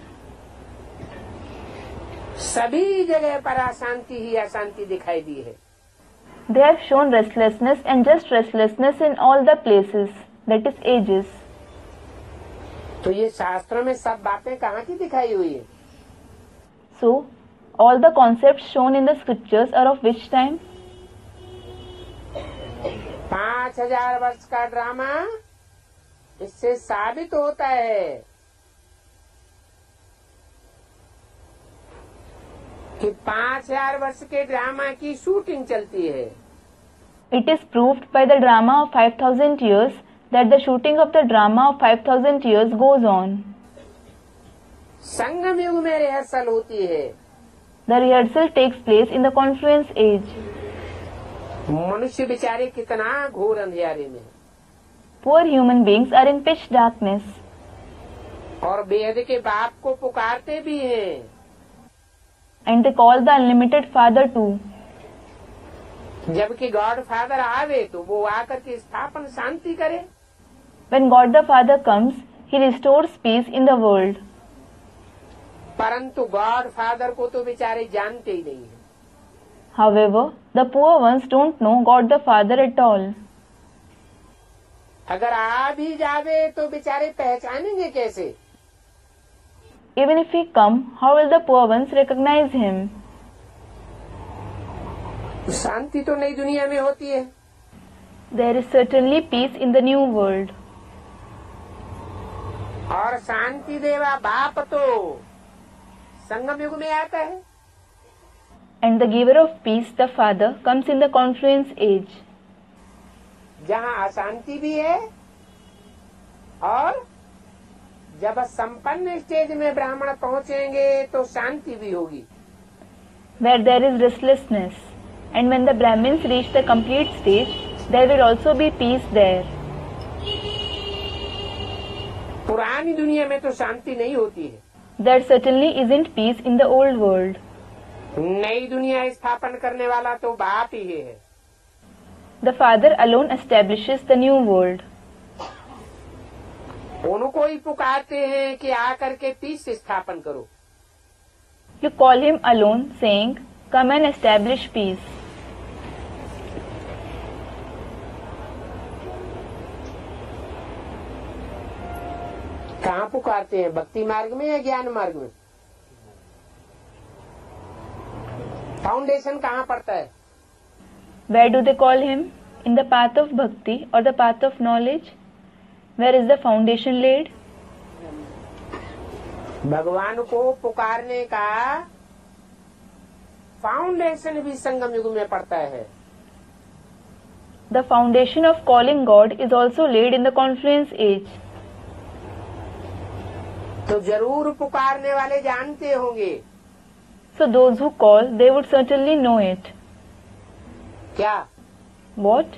Speaker 2: सभी जगह पर अशांति ही अशांति दिखाई दी है।
Speaker 1: They have shown restlessness and just restlessness in all the places, that is ages.
Speaker 2: तो ये शास्त्रों में सब बातें कहाँ की दिखाई हुई है?
Speaker 1: So, all the concepts shown in the scriptures are of which time?
Speaker 2: 5000 वर्ष का ड्रामा इससे साबित होता है कि 5000 वर्ष के ड्रामा की शूटिंग चलती है।
Speaker 1: It is proved by the drama of 5000 years that the shooting of the drama of 5000 years goes on.
Speaker 2: संगम युग में रिहर्सल होती है।
Speaker 1: The rehearsal takes place in the confluence age.
Speaker 2: मनुष्य बेचारे कितना घोर अंधियारे में,
Speaker 1: Poor human beings are in pitch darkness.
Speaker 2: और बेहद के बाप को पुकारते भी हैं।
Speaker 1: And they call the unlimited Father too.
Speaker 2: जबकि गॉड फादर आवे तो वो आकर के स्थापन शांति करे।
Speaker 1: When God the Father comes, He restores peace in the world.
Speaker 2: परंतु गॉड फादर को तो बेचारे जानते ही नहीं है।
Speaker 1: However, the poor ones don't know God the Father at all.
Speaker 2: अगर आ भी जावे तो बेचारे पहचानेंगे कैसे?
Speaker 1: Even if He come, how will the poor ones recognize Him?
Speaker 2: शांति तो नई दुनिया में होती है।
Speaker 1: There is certainly peace in the new world.
Speaker 2: और शांति देवा बाप तो संगम युग में आता है।
Speaker 1: And the giver of peace, the Father, comes in the confluence age.
Speaker 2: जहाँ अशांति भी है और जब संपन्न स्टेज में ब्राह्मण पहुँचेंगे तो शांति भी होगी।
Speaker 1: Where there is restlessness. And when the Brahmins reach the complete stage, there will also be peace there.
Speaker 2: पुरानी दुनिया में तो शांति नहीं होती है.
Speaker 1: There certainly isn't peace in the old world.
Speaker 2: नई दुनिया स्थापन करने वाला तो बाप ही है.
Speaker 1: The Father alone establishes the new world.
Speaker 2: उनको ही पुकारते हैं कि आकर के पीस स्थापन करो.
Speaker 1: You call him alone, saying, "Come and establish peace."
Speaker 2: कहाँ पुकारते हैं? भक्ति मार्ग में या ज्ञान मार्ग में? फाउंडेशन कहाँ पड़ता है?
Speaker 1: Where do they call him? In the path of bhakti or the path of knowledge? Where is the foundation laid?
Speaker 2: भगवान को पुकारने का फाउंडेशन भी संगम युग में पड़ता है.
Speaker 1: The foundation of calling God is also laid in the confluence age.
Speaker 2: तो जरूर पुकारने वाले जानते होंगे.
Speaker 1: So those who call, they would certainly know it.
Speaker 2: क्या?
Speaker 1: What?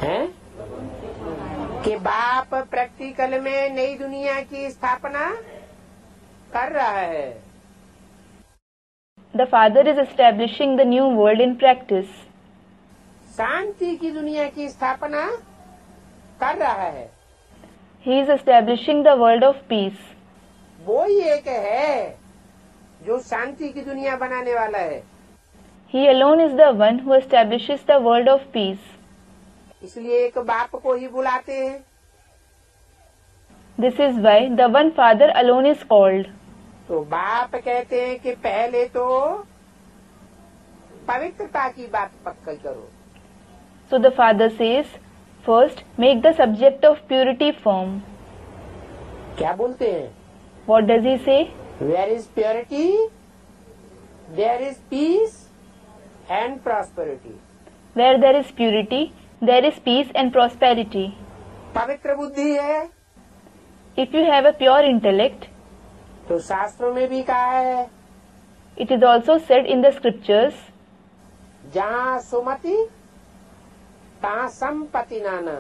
Speaker 2: हैं? कि बाप प्रैक्टिकल में नई दुनिया की स्थापना कर रहा है.
Speaker 1: The Father is establishing the new world in practice.
Speaker 2: शांति की दुनिया की स्थापना कर रहा है.
Speaker 1: He is establishing the world of peace.
Speaker 2: वो ही एक है जो शांति की दुनिया बनाने वाला है.
Speaker 1: He alone is the one who establishes the world of peace.
Speaker 2: इसलिए एक बाप को ही बुलाते हैं.
Speaker 1: This is why the one Father alone is called.
Speaker 2: तो बाप कहते हैं कि पहले तो पवित्रता की बात पक्का करो.
Speaker 1: So the Father says, first make the subject of purity firm.
Speaker 2: क्या बोलते हैं?
Speaker 1: What does he say?
Speaker 2: Where is purity, there is peace and prosperity.
Speaker 1: Where there is purity, there is peace and prosperity.
Speaker 2: पवित्र बुद्धि है.
Speaker 1: If you have a pure intellect,
Speaker 2: तो शास्त्रों में भी कहा है,
Speaker 1: it is also said in the scriptures,
Speaker 2: जहाँ सुमति तहाँ संपत्ति नाना,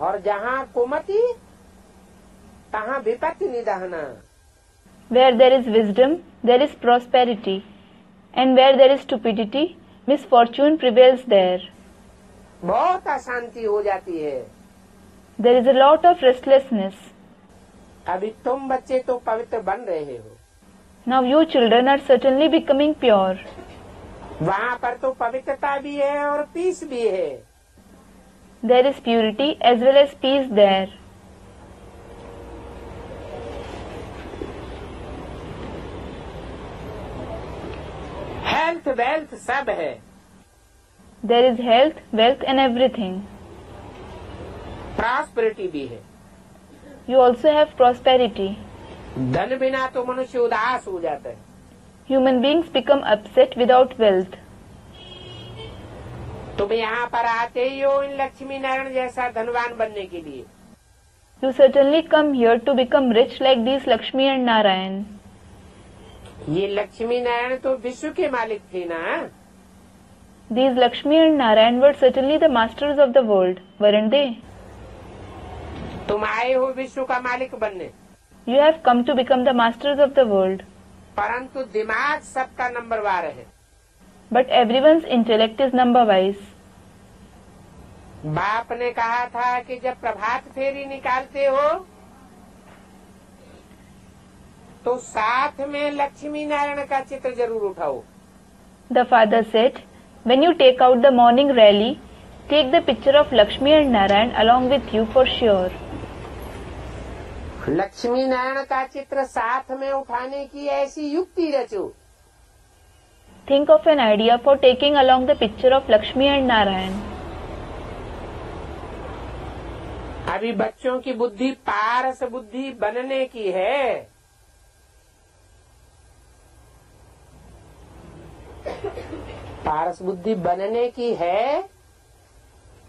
Speaker 2: और जहाँ कुमति तहाँ विपत्ति निधाना.
Speaker 1: where there is wisdom, there is prosperity, and where there is stupidity, misfortune prevails there.
Speaker 2: बहुत अशांति हो जाती है.
Speaker 1: There is a lot of restlessness.
Speaker 2: अभी तुम बच्चे तो पवित्र बन रहे हो.
Speaker 1: Now you children are certainly becoming pure.
Speaker 2: वहाँ पर तो पवित्रता भी है और पीस भी है.
Speaker 1: There is purity as well as peace there.
Speaker 2: Health wealth सब है.
Speaker 1: There is health, wealth and everything.
Speaker 2: Prosperity भी है.
Speaker 1: You also have prosperity.
Speaker 2: धन बिना तो मनुष्य उदास हो जाता है.
Speaker 1: Human beings become upset without wealth.
Speaker 2: तुम यहाँ पर आते ही हो इन लक्ष्मी नारायण जैसा धनवान बनने के लिए.
Speaker 1: You certainly come here to become rich like these Lakshmi and Narayan.
Speaker 2: ये लक्ष्मी नारायण तो विश्व के मालिक थे ना.
Speaker 1: These Lakshmi and Narayan were certainly the masters of the world, weren't they?
Speaker 2: तुम आए हो विश्व का मालिक बनने.
Speaker 1: You have come to become the masters of the world.
Speaker 2: परंतु दिमाग सबका नंबरवार है.
Speaker 1: But everyone's intellect is number-wise.
Speaker 2: बाप ने कहा था कि जब प्रभात फेरी निकालते हो तो साथ में लक्ष्मी नारायण का चित्र जरूर उठाओ.
Speaker 1: The Father said, when you take out the morning rally, take the picture of Lakshmi and Narayan along with you for sure.
Speaker 2: Lakshmi Narayan का चित्र साथ में उठाने की ऐसी युक्ति रचो.
Speaker 1: Think of an idea for taking along the picture of Lakshmi and Narayan.
Speaker 2: अभी बच्चों की बुद्धि पारस बुद्धि बनने की है. पारस बुद्धि बनने की है,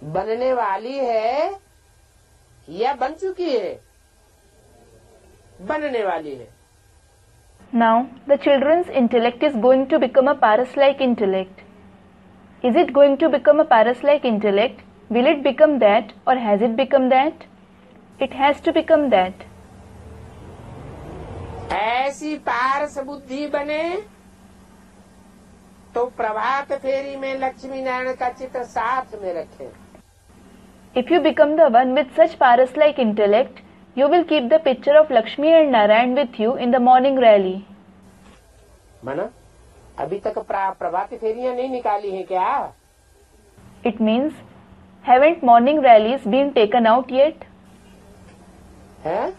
Speaker 2: बनने वाली है या बन चुकी है? बनने वाली है.
Speaker 1: Now, the children's intellect is going to become a Paras-like intellect. Is it going to become a Paras-like intellect? Will it become that, or has it become that? It has to become that.
Speaker 2: ऐसी पारस बुद्धि बने तो प्रभात फेरी में लक्ष्मी नारायण का चित्र साथ में रखें।
Speaker 1: If you become the one with such Paras-like intellect, you will keep the picture of Lakshmi and Narayan with you in the morning rally.
Speaker 2: माना अभी तक प्रभात फेरियां नहीं निकाली हैं क्या?
Speaker 1: It means, haven't morning rallies been taken out yet?
Speaker 2: है?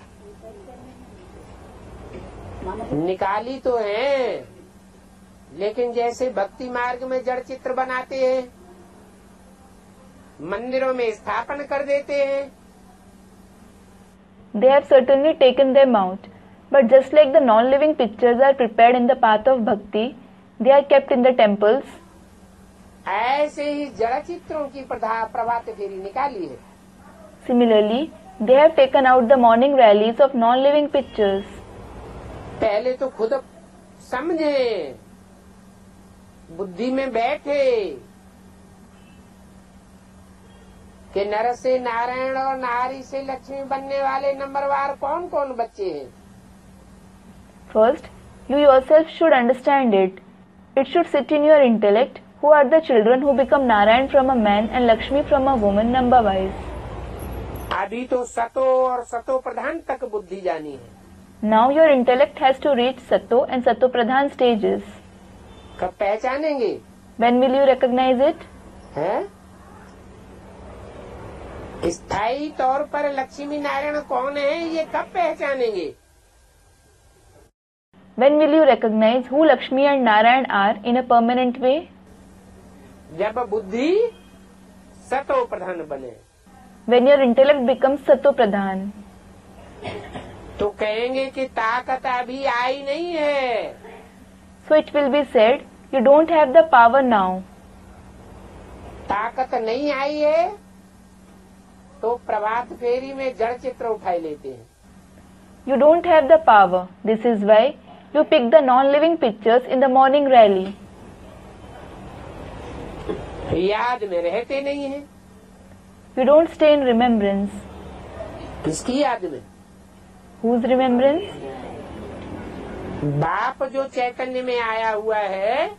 Speaker 2: निकाली तो हैं, लेकिन जैसे भक्ति मार्ग में जड़ चित्र बनाते हैं, मंदिरों में स्थापन कर देते हैं,
Speaker 1: They have certainly taken them out, but just like the non-living pictures are prepared in the path of bhakti, they are kept in the temples.
Speaker 2: ऐसे ही जड़ चित्रों की प्रभात फेरी निकाली है।
Speaker 1: Similarly, they have taken out the morning rallies of non-living pictures.
Speaker 2: पहले तो खुद समझे, बुद्धि में बैठे कि नर से नारायण और नारी से लक्ष्मी बनने वाले नंबरवार कौन कौन बच्चे हैं।
Speaker 1: First, you yourself should understand it. It should sit in your intellect who are the children who become Narayan from a man and Lakshmi from a woman number wise.
Speaker 2: अभी तो सतो और सतो प्रधान तक बुद्धि जानी है।
Speaker 1: Now your intellect has to reach Sato and Sato Pradhan stages.
Speaker 2: कब पहचानेंगे?
Speaker 1: When will you recognize it?
Speaker 2: है? स्थायी तौर पर लक्ष्मी नारायण कौन है, ये कब पहचानेंगे?
Speaker 1: When will you recognize who Lakshmi and Narayan are in a permanent way?
Speaker 2: जब बुद्धि सतो प्रधान बने।
Speaker 1: When your intellect becomes Sato Pradhan.
Speaker 2: तो कहेंगे कि ताकत अभी आई नहीं है।
Speaker 1: So it will be said, you don't have the power now.
Speaker 2: ताकत नहीं आई है तो प्रभात फेरी में जड़ चित्र उठाए लेते हैं।
Speaker 1: You don't have the power. This is why you pick the non-living pictures in the morning rally.
Speaker 2: याद में रहते नहीं हैं।
Speaker 1: You don't stay in remembrance.
Speaker 2: किसकी याद में?
Speaker 1: Whose remembrance?
Speaker 2: बाप जो चैतन्य में आया हुआ है,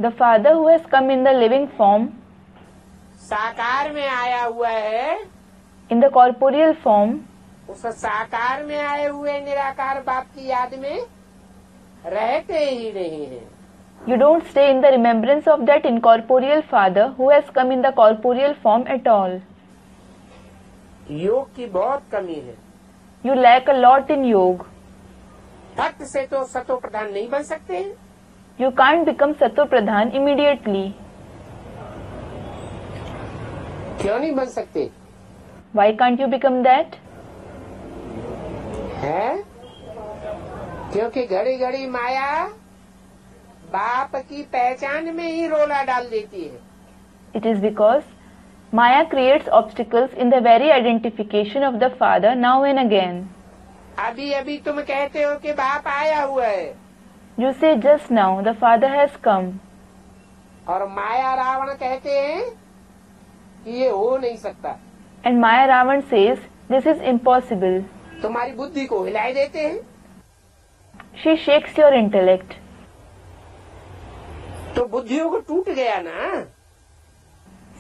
Speaker 1: The Father who has come in the living form,
Speaker 2: साकार में आया हुआ है,
Speaker 1: in the corporeal form,
Speaker 2: उस साकार में आए हुए निराकार बाप की याद में रहते ही नहीं है।
Speaker 1: you don't stay in the remembrance of that incorporeal Father who has come in the corporeal form at all.
Speaker 2: योग की बहुत कमी है।
Speaker 1: You lack a lot in yoga.
Speaker 2: फट से तो सतो प्रधान नहीं बन सकते।
Speaker 1: You can't become Sato Pradhan immediately.
Speaker 2: क्यों नहीं बन सकते?
Speaker 1: Why can't you become that?
Speaker 2: है? क्योंकि घड़ी घड़ी माया बाप की पहचान में ही रोला डाल देती है।
Speaker 1: It is because Maya creates obstacles in the very identification of the Father now and again.
Speaker 2: अभी अभी तुम कहते हो कि बाप आया हुआ है,
Speaker 1: You say just now, the Father has come.
Speaker 2: और माया रावण कहते हैं कि ये हो नहीं सकता।
Speaker 1: And Maya Ravan says, this is impossible.
Speaker 2: तुम्हारी बुद्धि को हिलाए देते हैं।
Speaker 1: She shakes your intellect.
Speaker 2: तो बुद्धियों को टूट गया ना।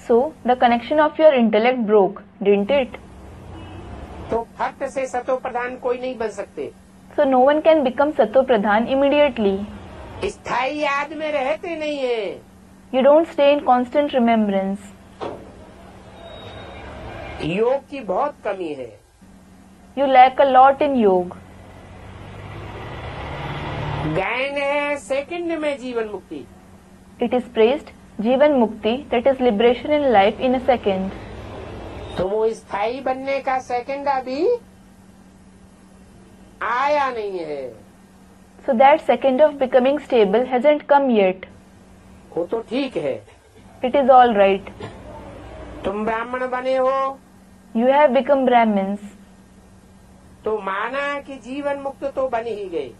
Speaker 1: So, the connection of your intellect broke, didn't it?
Speaker 2: तो फट से सतो प्रधान कोई नहीं बन सकते।
Speaker 1: So, no one can become Sato Pradhan immediately.
Speaker 2: स्थायी याद में रहते नहीं है।
Speaker 1: You don't stay in constant remembrance.
Speaker 2: योग की बहुत कमी है।
Speaker 1: You lack a lot in yoga.
Speaker 2: गायन है सेकंड में जीवन मुक्ति।
Speaker 1: It is praised Jivan Mukti, that is liberation in life in a second.
Speaker 2: तो वो स्थायी बनने का सेकंड अभी आया नहीं है।
Speaker 1: So that second of becoming stable hasn't come yet.
Speaker 2: वो तो ठीक है।
Speaker 1: It is all right.
Speaker 2: तुम ब्राह्मण बने हो
Speaker 1: You have become Brahmins.
Speaker 2: तो माना कि जीवन मुक्त तो बन ही गए।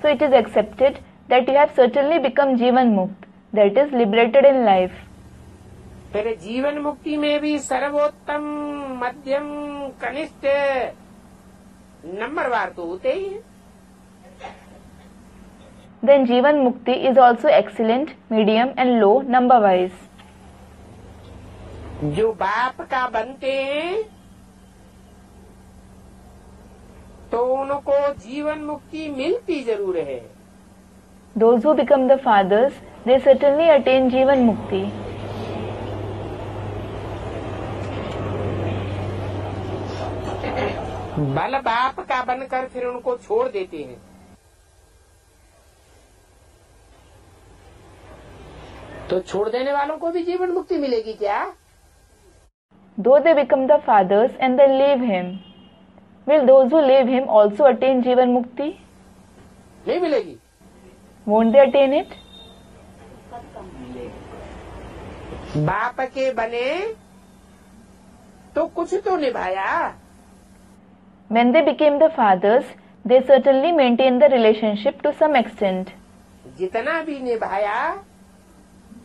Speaker 1: So it is accepted that you have certainly become Jivan Mukt, that is liberated in life.
Speaker 2: फिर जीवन मुक्ति में भी सर्वोत्तम, मध्यम, कनिष्ठ नंबरवार तो होते ही है.
Speaker 1: Then Jivan Mukti is also excellent, medium and low number wise.
Speaker 2: जो बाप का बनते हैं तो उनको जीवन मुक्ति मिलती जरूर है.
Speaker 1: Those who become the fathers, they certainly attain Jivan Mukti.
Speaker 2: बल बाप का बनकर फिर उनको छोड़ देते हैं. तो छोड़ देने वालों को भी जीवन मुक्ति मिलेगी क्या?
Speaker 1: Though they become the fathers and then leave him, will those who leave him also attain Jivan Mukti?
Speaker 2: नहीं मिलेगी.
Speaker 1: Won't they attain it?
Speaker 2: बाप के बने तो कुछ तो निभाया.
Speaker 1: When they became the fathers, they certainly maintained the relationship to some extent.
Speaker 2: जितना भी निभाया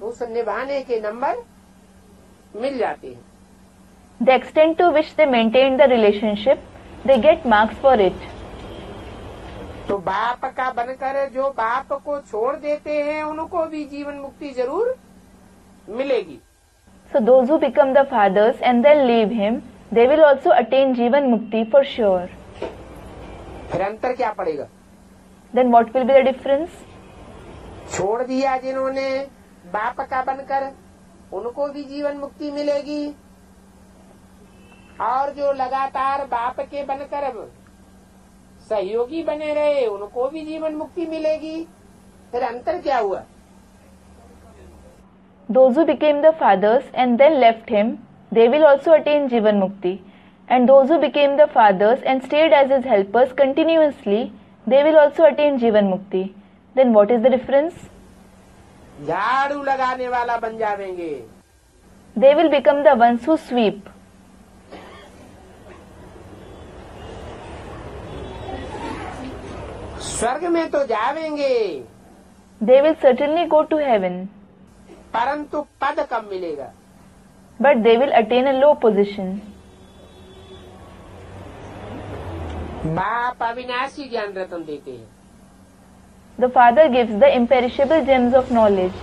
Speaker 2: उस निभाने के नंबर मिल जाते हैं.
Speaker 1: The extent to which they maintained the relationship, they get marks for it.
Speaker 2: तो बाप का बनकर जो बाप को छोड़ देते हैं उनको भी जीवन मुक्ति जरूर मिलेगी.
Speaker 1: So those who become the fathers and then leave him, they will also attain Jivan Mukti for sure.
Speaker 2: फिर अंतर क्या पड़ेगा?
Speaker 1: Then what will be the difference?
Speaker 2: छोड़ दिया जिन्होंने बाप का बनकर उनको भी जीवन मुक्ति मिलेगी, और जो लगातार बाप के बनकर सहयोगी बने रहे उनको भी जीवन मुक्ति मिलेगी. फिर अंतर क्या हुआ?
Speaker 1: Those who became the fathers and then left him, they will also attain Jivan Mukti. And those who became the fathers and stayed as his helpers continuously, they will also attain Jivan Mukti. Then what is the difference?
Speaker 2: झाड़ू लगाने वाला बन जाएंगे.
Speaker 1: They will become the ones who sweep.
Speaker 2: स्वर्ग में तो जावेंगे.
Speaker 1: They will certainly go to heaven.
Speaker 2: परंतु पद कब मिलेगा?
Speaker 1: But they will attain a low position.
Speaker 2: बाप अविनाशी ज्ञान रत्न देते हैं.
Speaker 1: The Father gives the imperishable gems of knowledge.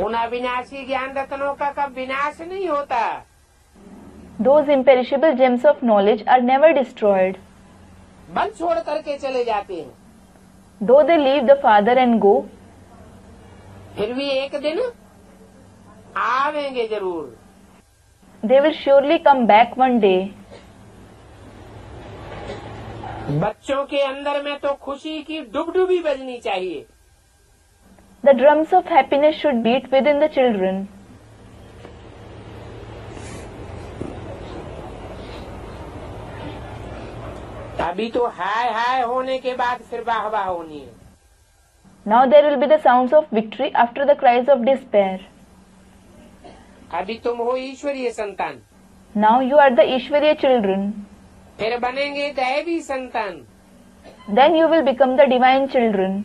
Speaker 2: उन अविनाशी ज्ञान रत्नों का कब विनाश नहीं होता.
Speaker 1: Those imperishable gems of knowledge are never destroyed.
Speaker 2: बल छोड़ करके चले जाते हैं.
Speaker 1: Though they leave the Father and go,
Speaker 2: फिर भी एक दिन आवेंगे जरूर.
Speaker 1: they will surely come back one day.
Speaker 2: बच्चों के अंदर में तो खुशी की डुबडुबी बजनी चाहिए.
Speaker 1: The drums of happiness should beat within the children.
Speaker 2: अभी तो हाय हाय होने के बाद फिर वाह वाह होनी है.
Speaker 1: Now there will be the sounds of victory after the cries of despair.
Speaker 2: अभी तुम हो ईश्वरीय संतान.
Speaker 1: Now you are the Ishwariya children.
Speaker 2: फिर बनेंगे दैवी संतान.
Speaker 1: Then you will become the divine children.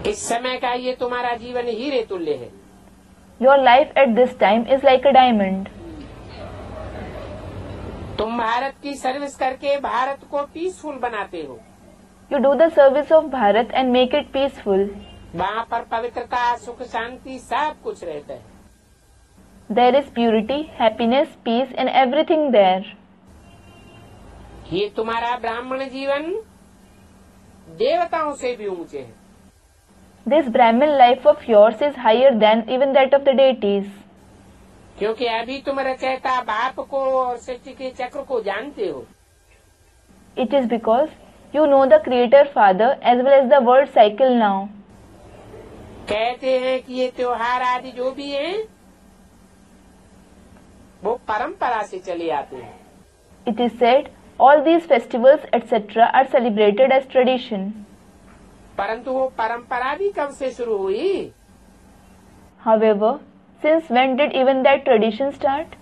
Speaker 2: इस समय का ये तुम्हारा जीवन हीरे तुल्य है.
Speaker 1: Your life at this time is like a diamond.
Speaker 2: तुम भारत की सर्विस करके भारत को पीसफुल बनाते हो.
Speaker 1: You do the service of Bharat and make it peaceful.
Speaker 2: वहाँ पर पवित्रता, सुख, शांति सब कुछ रहता है.
Speaker 1: There is purity, happiness, peace and everything there.
Speaker 2: ये तुम्हारा ब्राह्मण जीवन देवताओं से भी ऊंचे है.
Speaker 1: This Brahmin life of yours is higher than even that of the deities.
Speaker 2: क्योंकि अभी तुम रचयिता बाप को और सृष्टि के चक्र को जानते हो.
Speaker 1: It is because you know the Creator Father as well as the world cycle now.
Speaker 2: कहते हैं कि ये त्योहार आदि जो भी हैं वो परंपरा से चले आते हैं.
Speaker 1: It is said all these festivals etc. are celebrated as tradition.
Speaker 2: परंतु वो परंपरा भी कब से शुरू हुई?
Speaker 1: However, Since when did even that tradition start?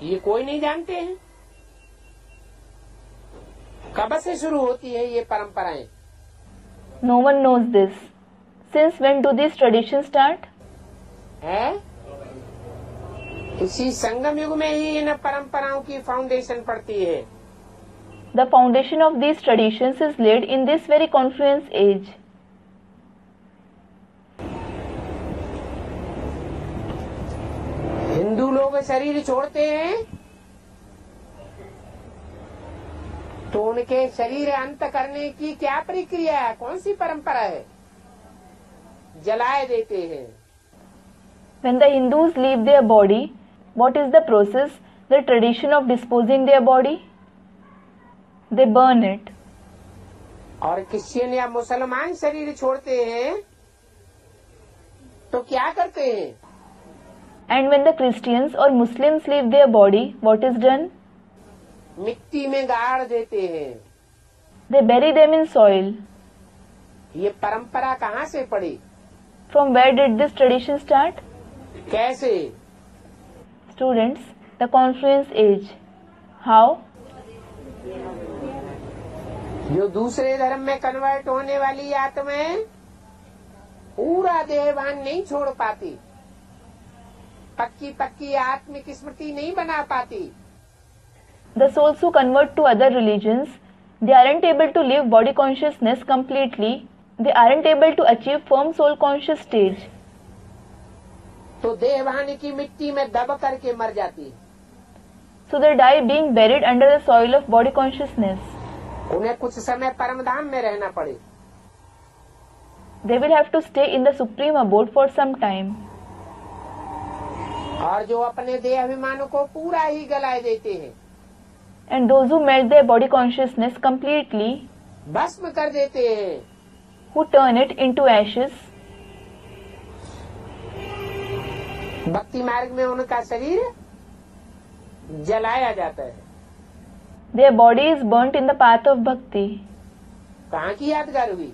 Speaker 2: ये कोई नहीं जानते हैं। कब से शुरू होती है ये परंपराएं?
Speaker 1: No one knows this. Since when do these traditions start?
Speaker 2: है इसी संगम युग में ही इन परंपराओं की फाउंडेशन पड़ती है।
Speaker 1: The foundation of these traditions is laid in this very confluence age.
Speaker 2: Hindu लोग शरीर छोड़ते हैं तो उनके शरीर अंत करने की क्या प्रक्रिया है, कौन सी परंपरा है? जलाए देते हैं।
Speaker 1: When the Hindus leave their body, what is the process, the tradition of disposing their body? They burn it.
Speaker 2: और क्रिश्चियन या मुसलमान शरीर छोड़ते हैं तो क्या करते हैं?
Speaker 1: And when the Christians or Muslims leave their body, what is done?
Speaker 2: मिट्टी में गाड़ देते हैं।
Speaker 1: They bury them in soil.
Speaker 2: ये परंपरा कहाँ से पड़ी?
Speaker 1: From where did this tradition start?
Speaker 2: कैसे?
Speaker 1: Students, the confluence age. How?
Speaker 2: जो दूसरे धर्म में कन्वर्ट होने वाली आत्माएं पूरा देहभान नहीं छोड़ पाती, पक्की पक्की आत्मिक स्मृति नहीं बना पाती।
Speaker 1: The souls who convert to other religions, they aren't able to live body consciousness completely. They aren't able to achieve firm soul conscious stage.
Speaker 2: तो देहभान की मिट्टी में दब करके मर जाती।
Speaker 1: So they die being buried under the soil of body consciousness.
Speaker 2: उन्हें कुछ समय परमधाम में रहना पड़े।
Speaker 1: They will have to stay in the supreme abode for some time.
Speaker 2: और जो अपने देह अभिमान को पूरा ही गलाए देते हैं,
Speaker 1: And those who melt their body consciousness completely,
Speaker 2: भस्म कर देते हैं,
Speaker 1: who turn it into ashes,
Speaker 2: भक्ति मार्ग में उनका शरीर जलाया जाता है।
Speaker 1: their body is burnt in the path of bhakti.
Speaker 2: कहाँ की यादगार हुई?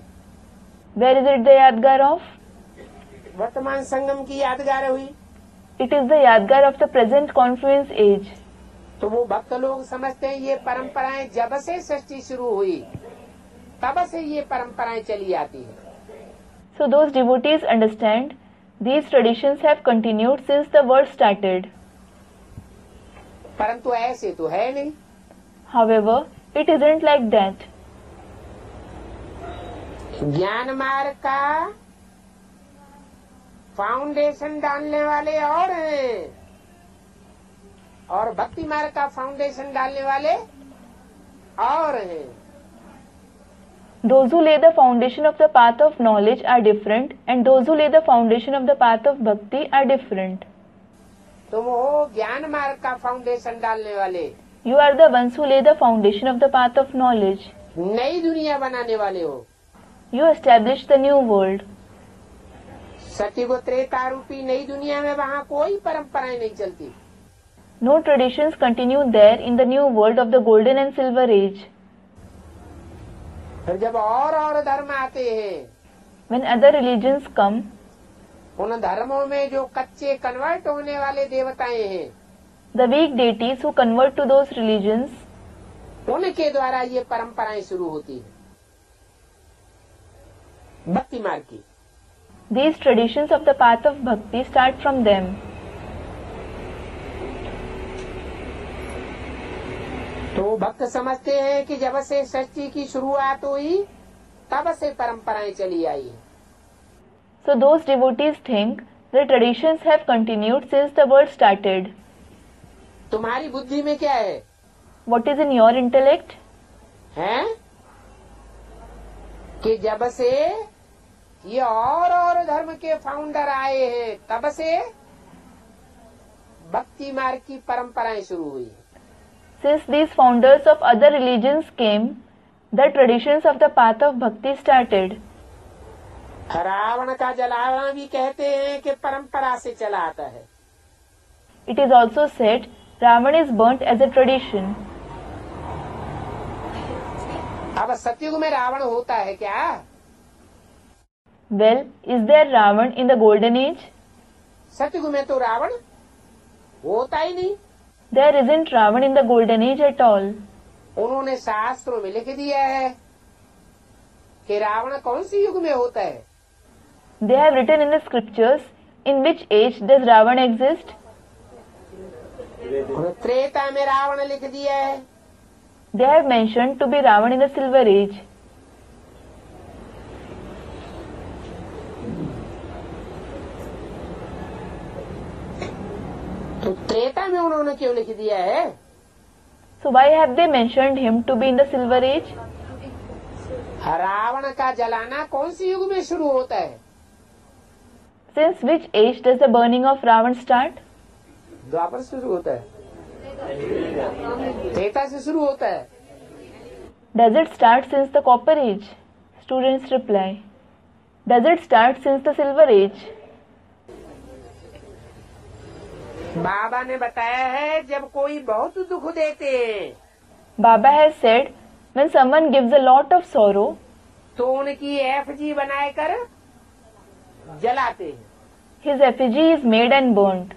Speaker 1: Where is it the yadgar of?
Speaker 2: वर्तमान संगम की यादगार हुई।
Speaker 1: It is the yadgar of the present confluence age.
Speaker 2: तो वो भक्त लोग समझते हैं ये परंपराएं जब से सृष्टि शुरू हुई तब से ये परंपराएं चली आती है।
Speaker 1: So those devotees understand these traditions have continued since the world started.
Speaker 2: परंतु ऐसे तो है नहीं।
Speaker 1: However, it isn't like that.
Speaker 2: ज्ञान मार्ग का फाउंडेशन डालने वाले और हैं और भक्ति मार्ग का फाउंडेशन डालने वाले और हैं।
Speaker 1: Those who lay the foundation of the path of knowledge are different, and those who lay the foundation of the path of bhakti are different.
Speaker 2: तुम हो ज्ञान मार्ग का फाउंडेशन डालने वाले,
Speaker 1: You are the ones who lay the foundation of the path of knowledge.
Speaker 2: नई दुनिया बनाने वाले हो।
Speaker 1: You establish the new world.
Speaker 2: सत्युग त्रेता रूपी नई दुनिया में वहाँ कोई परंपराएं नहीं चलती।
Speaker 1: No traditions continue there in the new world of the golden and silver age.
Speaker 2: फिर जब और धर्म आते हैं,
Speaker 1: When other religions come,
Speaker 2: उन धर्मों में जो कच्चे कन्वर्ट होने वाले देवताएं हैं,
Speaker 1: the weak deities who convert to those religions,
Speaker 2: उनके द्वारा ये परंपराएं शुरू होती है भक्ति मार्ग की।
Speaker 1: these traditions of the path of bhakti start from them.
Speaker 2: तो भक्त समझते हैं कि जब से सृष्टि की शुरुआत हुई तब से परंपराएं चली आई।
Speaker 1: So those devotees think the traditions have continued since the world started.
Speaker 2: तुम्हारी बुद्धि में क्या है?
Speaker 1: What is in your intellect?
Speaker 2: हैं? कि जब से ये और धर्म के फाउंडर आए हैं तब से भक्ति मार्ग की परंपराएं शुरू हुई।
Speaker 1: Since these founders of other religions came, the traditions of the path of bhakti started.
Speaker 2: Ravan का जलाना भी कहते हैं कि परंपरा से चला आता है।
Speaker 1: It is also said Ravan is burnt as a tradition.
Speaker 2: अब सतयुग में रावण होता है क्या?
Speaker 1: Well, is there Ravan in the golden age?
Speaker 2: सतयुग में तो रावण होता ही नहीं।
Speaker 1: There isn't Ravan in the golden age at all.
Speaker 2: उन्होंने शास्त्रों में लिख दिया है कि रावण कौन सी युग में होता है।
Speaker 1: They have written in the scriptures in which age does Ravan exist.
Speaker 2: Treta में रावण लिख दिया है।
Speaker 1: They have mentioned to be Ravan in the silver age.
Speaker 2: तो त्रेता में उन्होंने क्यों लिख दिया है?
Speaker 1: So why have they mentioned him to be in the silver age?
Speaker 2: Ravan का जलाना कौन सी युग में शुरू होता है?
Speaker 1: Since which age does the burning of Ravan start?
Speaker 2: द्वापर से शुरू होता है, त्रेता से शुरू होता है।
Speaker 1: Does it start since the copper age? Students reply. Does it start since the silver age?
Speaker 2: बाबा ने बताया है जब कोई बहुत दुख देते हैं
Speaker 1: Baba has said, when someone gives a lot of sorrow,
Speaker 2: तो उनकी एफजी बनाकर जलाते हैं।
Speaker 1: his effigy is made and burnt.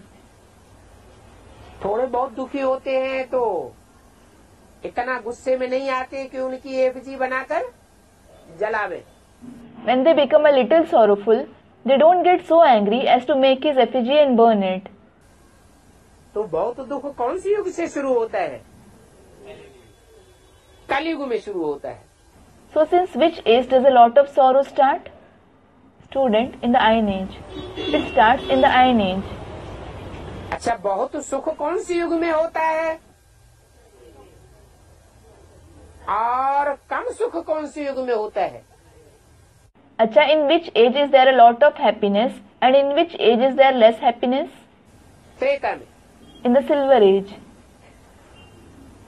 Speaker 2: थोड़े बहुत दुखी होते हैं तो इतना गुस्से में नहीं आते कि उनकी एफजी बनाकर जलावे।
Speaker 1: When they become a little sorrowful, they don't get so angry as to make his effigy and burn it.
Speaker 2: तो बहुत दुख कौन सी युग से शुरू होता है? कलयुग में शुरू होता है।
Speaker 1: So since which age does a lot of sorrow start? Student, in the Iron Age. It starts in the Iron Age.
Speaker 2: अच्छा, बहुत सुख कौन सी युग में होता है और कम सुख कौन सी युग में होता है?
Speaker 1: Acha, in which age is there a lot of happiness and in which age is there less happiness?
Speaker 2: Treta में।
Speaker 1: In the Silver Age.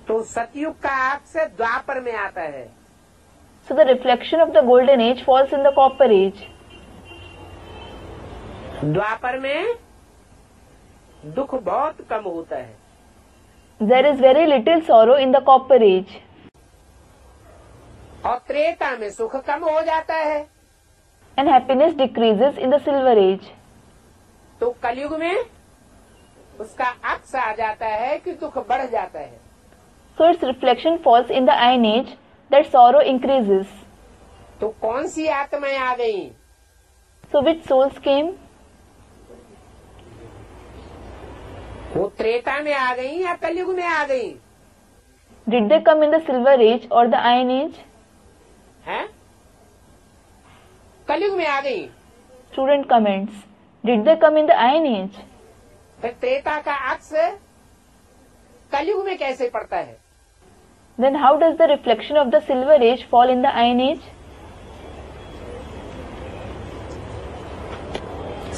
Speaker 2: तो सतयुग का अक्स द्वापर में आता है।
Speaker 1: So the reflection of the Golden Age falls in the Copper Age.
Speaker 2: द्वापर में दुख बहुत कम होता है।
Speaker 1: There is very little sorrow in the Copper Age.
Speaker 2: और त्रेता में सुख कम हो जाता है।
Speaker 1: And happiness decreases in the Silver Age.
Speaker 2: तो कलयुग में उसका अक्स आ जाता है कि दुख बढ़ जाता है।
Speaker 1: So its reflection falls in the Iron Age that sorrow increases.
Speaker 2: तो कौन सी आत्माएं आ गई?
Speaker 1: So which souls came?
Speaker 2: वो त्रेता में आ गई या कलयुग में आ गई?
Speaker 1: Did they come in the Silver Age or the Iron Age?
Speaker 2: हैं? कलयुग में आ गई।
Speaker 1: Student comments. Did they come in the Iron Age?
Speaker 2: फिर त्रेता का अक्स कलयुग में कैसे पड़ता है?
Speaker 1: Then how does the reflection of the Silver Age fall in the Iron Age?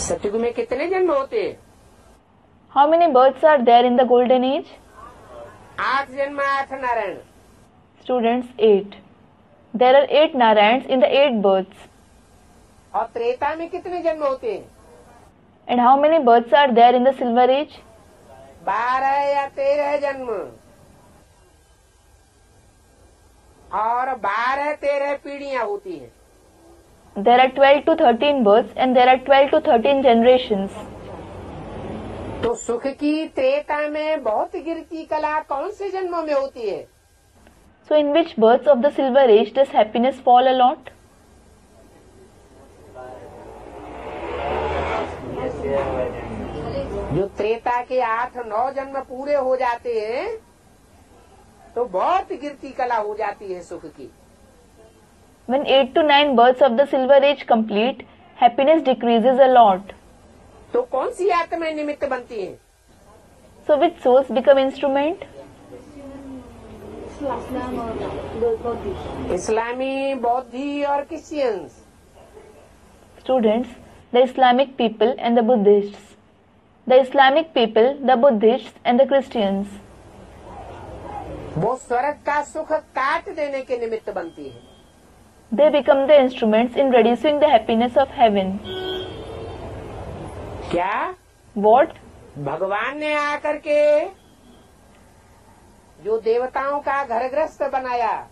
Speaker 2: सतयुग में कितने जन्म होते हैं?
Speaker 1: How many births are there in the Golden Age?
Speaker 2: 8 जन्म, 8 Narayan.
Speaker 1: Students, 8. There are 8 Narayans in the 8 births.
Speaker 2: और त्रेता में कितने जन्म होते हैं?
Speaker 1: And how many births are there in the Silver Age?
Speaker 2: 12 या 13 जन्म। और 12-13 पीढ़ियां होती हैं।
Speaker 1: There are 12 to 13 births and there are 12 to 13 generations.
Speaker 2: तो सुख की त्रेता में बहुत गिरती कला कौन से जन्मों में होती है?
Speaker 1: So in which births of the Silver Age does happiness fall a lot?
Speaker 2: जो त्रेता के 8-9 जन्म पूरे हो जाते हैं तो बहुत गिरती कला हो जाती है सुख की।
Speaker 1: When 8 to 9 births of the Silver Age complete, happiness decreases a lot.
Speaker 2: तो कौन सी आत्माएं निमित्त बनती हैं?
Speaker 1: So which souls become instrument?
Speaker 2: इस्लामी, बौद्धि और Christians.
Speaker 1: Students, the Islamic people and the Buddhists. The Islamic people, the Buddhists and the Christians.
Speaker 2: वो स्वर्ग का सुख काट देने के निमित्त बनती है।
Speaker 1: They become the instruments in reducing the happiness of heaven.
Speaker 2: क्या?
Speaker 1: What?
Speaker 2: भगवान ने आकर के जो देवताओं का घर गृहस्थ बनाया,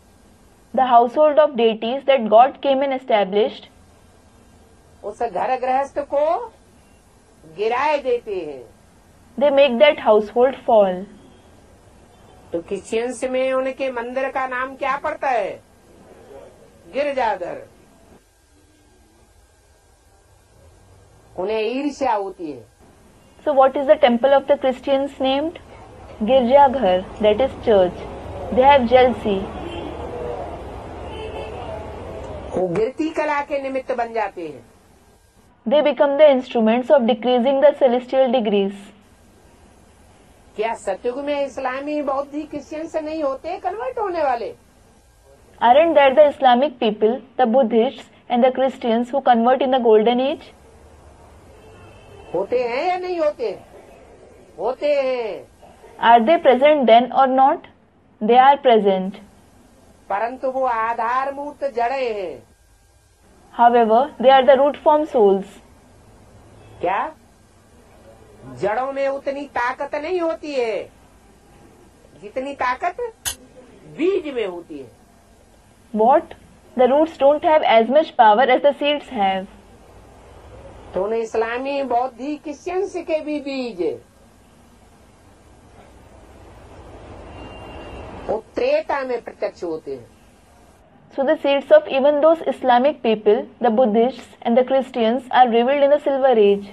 Speaker 1: The household of deities that God came and established,
Speaker 2: उस घर गृहस्थ को गिराए देते हैं।
Speaker 1: They make that household fall.
Speaker 2: तो क्रिश्चियंस में उनके मंदिर का नाम क्या पड़ता है? गिरजाघर। उन्हें ईर्ष्या होती है।
Speaker 1: So what is the temple of the Christians named? Girjaghar, that is church. They have jealousy.
Speaker 2: वो गिरती कला के निमित्त बन जाते हैं।
Speaker 1: They become the instruments of decreasing the celestial degrees.
Speaker 2: क्या सतयुग में इस्लामी बौद्धी क्रिश्चियन से नहीं होते कन्वर्ट होने वाले?
Speaker 1: Aren't there the Islamic people, the Buddhists and the Christians who convert in the golden age?
Speaker 2: होते हैं या नहीं होते? होते हैं।
Speaker 1: Are they present then or not? They are present.
Speaker 2: परंतु वो आधारभूत जड़े हैं।
Speaker 1: However, they are the root form souls.
Speaker 2: क्या? जड़ों में उतनी ताकत नहीं होती है जितनी ताकत बीज में होती है।
Speaker 1: What? The roots don't have as much power as the seeds have.
Speaker 2: तो उन्हें इस्लामी बौद्धी क्रिश्चियंस के भी बीज वो त्रेता में प्रत्यक्ष होते हैं।
Speaker 1: So the seeds of even those Islamic people, the Buddhists and the Christians are revealed in the Silver Age.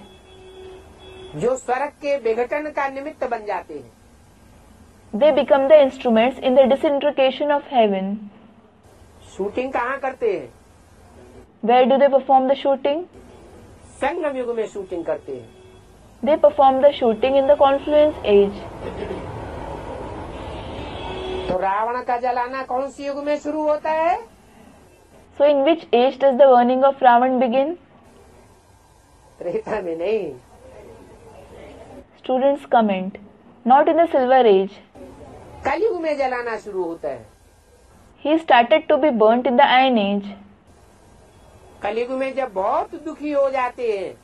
Speaker 2: जो स्वर्ग के विघटन का निमित्त बन जाते हैं।
Speaker 1: They become the instruments in the disintegration of heaven.
Speaker 2: Shooting कहाँ करते हैं?
Speaker 1: Where do they perform the shooting?
Speaker 2: संगम युग में शूटिंग करते हैं।
Speaker 1: They perform the shooting in the Confluence Age.
Speaker 2: तो रावण का जलाना कौन सी युग में शुरू होता है?
Speaker 1: So in which age does the burning of Ravan begin?
Speaker 2: Treta में नहीं।
Speaker 1: Students comment, not in the Silver Age.
Speaker 2: कलयुग में जलाना शुरू होता है।
Speaker 1: He started to be burnt in the Iron Age.
Speaker 2: कलयुग में जब बहुत दुखी हो जाते हैं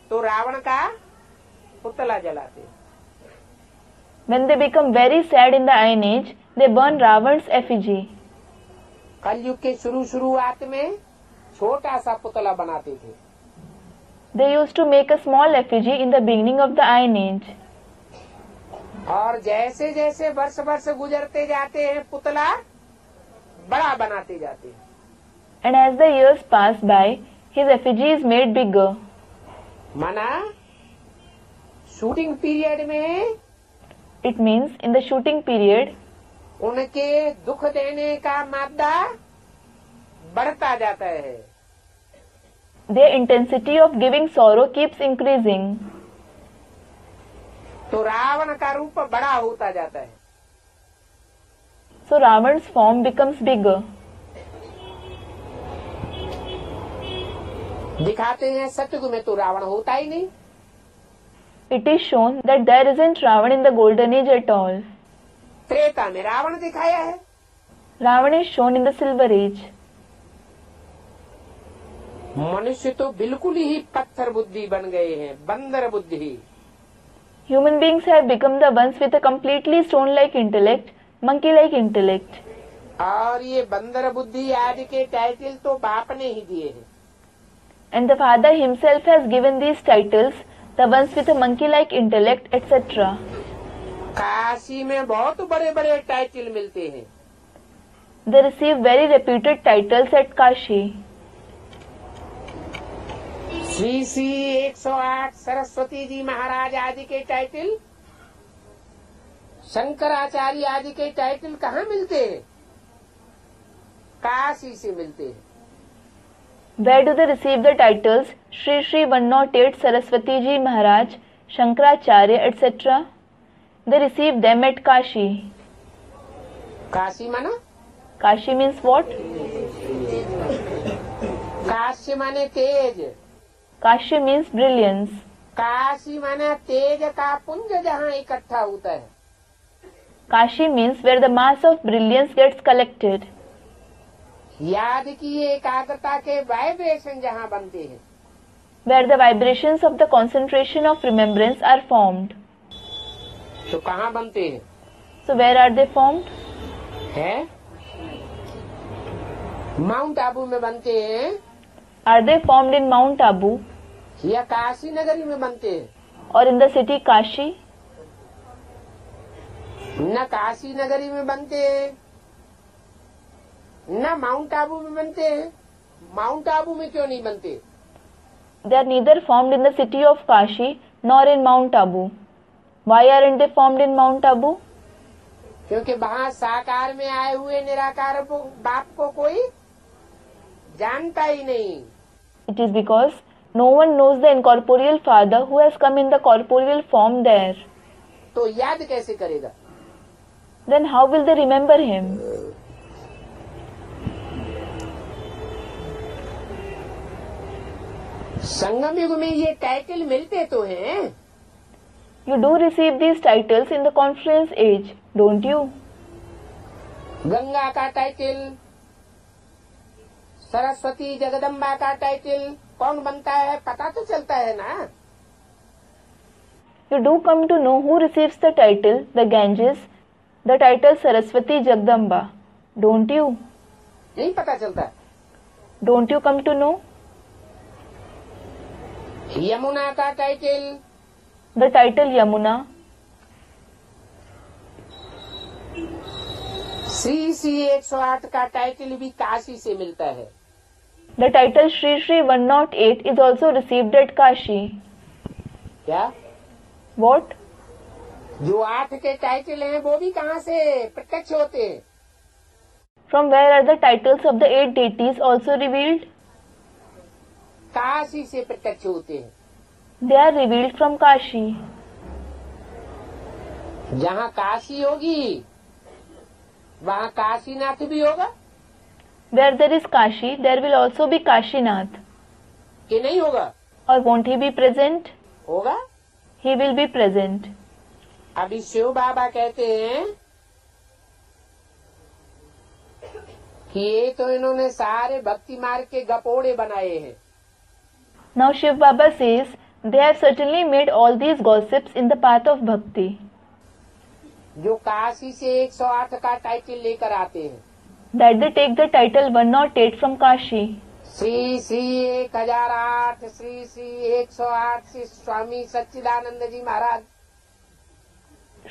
Speaker 2: तो रावण का पुतला जलाते हैं।
Speaker 1: When they become very sad in the Iron Age, they burn Ravan's effigy.
Speaker 2: कलयुग के शुरुआत में छोटा सा पुतला बनाते थे।
Speaker 1: They used to make a small effigy in the beginning of the Iron Age.
Speaker 2: और जैसे जैसे वर्ष गुजरते जाते हैं पुतला बड़ा बनाते जाते हैं।
Speaker 1: And as the years pass by, his effigy is made bigger.
Speaker 2: माना शूटिंग पीरियड में
Speaker 1: It means in the shooting period,
Speaker 2: उनके दुख देने का मादा बढ़ता जाता है।
Speaker 1: their intensity of giving sorrow keeps increasing.
Speaker 2: तो रावण का रूप बड़ा होता जाता है।
Speaker 1: So Ravan's form becomes bigger.
Speaker 2: दिखाते हैं सतयुग में तो रावण होता ही नहीं।
Speaker 1: It is shown that there isn't Ravan in the Golden Age at all.
Speaker 2: Treta में रावण दिखाया है।
Speaker 1: Ravan is shown in the Silver Age.
Speaker 2: मनुष्य तो बिल्कुल ही पत्थर बुद्धि बन गए हैं, बंदर बुद्धि।
Speaker 1: Human beings have become the ones with a completely stone-like intellect, monkey-like intellect.
Speaker 2: और ये बंदर बुद्धि आदि के टाइटल तो बाप ने ही दिए हैं।
Speaker 1: And the Father himself has given these titles, the ones with a monkey-like intellect, etc.
Speaker 2: Kashi में बहुत बड़े बड़े टाइटल मिलते हैं।
Speaker 1: They receive very reputed titles at Kashi.
Speaker 2: Shri Shri 108 Saraswati ji महाराज आदि के टाइटल, शंकराचार्य आदि के टाइटल कहाँ मिलते हैं? काशी से मिलते हैं।
Speaker 1: Where do they receive the titles Shri Shri 108 Saraswati Ji Maharaj, Shankaracharya, etc.? They receive them at Kashi.
Speaker 2: Kashi माना?
Speaker 1: Kashi means what?
Speaker 2: काशी माने तेज।
Speaker 1: Kashi means brilliance.
Speaker 2: काशी माना तेज का पुंज जहाँ इकट्ठा होता है।
Speaker 1: Kashi means where the mass of brilliance gets collected.
Speaker 2: याद की एकाग्रता के वाइब्रेशन जहाँ बनते हैं।
Speaker 1: Where the vibrations of the concentration of remembrance are formed.
Speaker 2: तो कहाँ बनते हैं?
Speaker 1: So where are they formed?
Speaker 2: है माउंट आबू में बनते हैं।
Speaker 1: Are they formed in Mount Abu?
Speaker 2: या काशी नगरी में बनते हैं?
Speaker 1: or in the city Kashi?
Speaker 2: न काशी नगरी में बनते हैं, न माउंट आबू में बनते हैं। माउंट आबू में क्यों नहीं बनते?
Speaker 1: They are neither formed in the city of Kashi nor in Mount Abu. Why aren't they formed in Mount Abu?
Speaker 2: क्योंकि वहाँ साकार में आए हुए निराकार बाप को कोई जानता ही नहीं।
Speaker 1: It is because no one knows the incorporeal Father who has come in the corporeal form there.
Speaker 2: तो याद कैसे करेगा?
Speaker 1: Then how will they remember him?
Speaker 2: संगम युग में ये टाइटल मिलते तो हैं।
Speaker 1: You do receive these titles in the Confluence age, don't you?
Speaker 2: Ganga का टाइटल, सरस्वती जगदम्बा का टाइटल कौन बनता है पता तो चलता है ना।
Speaker 1: You do come to know who receives the title, the Ganges, the title Saraswati Jagdamba, don't you?
Speaker 2: नहीं पता चलता।
Speaker 1: Don't you come to know?
Speaker 2: Yamuna का title,
Speaker 1: The title Yamuna,
Speaker 2: Shri Shri 108 का टाइटल भी काशी से मिलता है।
Speaker 1: the title Shri Shri 108 is also received at Kashi.
Speaker 2: क्या?
Speaker 1: What?
Speaker 2: जो 8 के टाइटल हैं वो भी कहाँ से प्रत्यक्ष होते हैं?
Speaker 1: From where are the titles of the 8 deities also revealed?
Speaker 2: Kashi से प्रत्यक्ष होते हैं।
Speaker 1: They are revealed from Kashi.
Speaker 2: जहाँ काशी होगी वहाँ काशीनाथ भी होगा
Speaker 1: Where there is Kashi, there will also be Kashinath.
Speaker 2: कि नहीं होगा?
Speaker 1: Or won't he be present?
Speaker 2: होगा।
Speaker 1: He will be present.
Speaker 2: अभी शिव बाबा कहते हैं कि ये तो इन्होंने सारे भक्ति मार्ग के गपोड़े बनाए हैं।
Speaker 1: Now Shiv Baba says, they have certainly made all these gossips in the path of bhakti.
Speaker 2: जो काशी से 108 का टाइटल लेकर आते हैं,
Speaker 1: That they take the title 108 from Kashi.
Speaker 2: Shri Shri 1008, Shri Shri 108 से स्वामी सच्चिदानंद जी महाराज।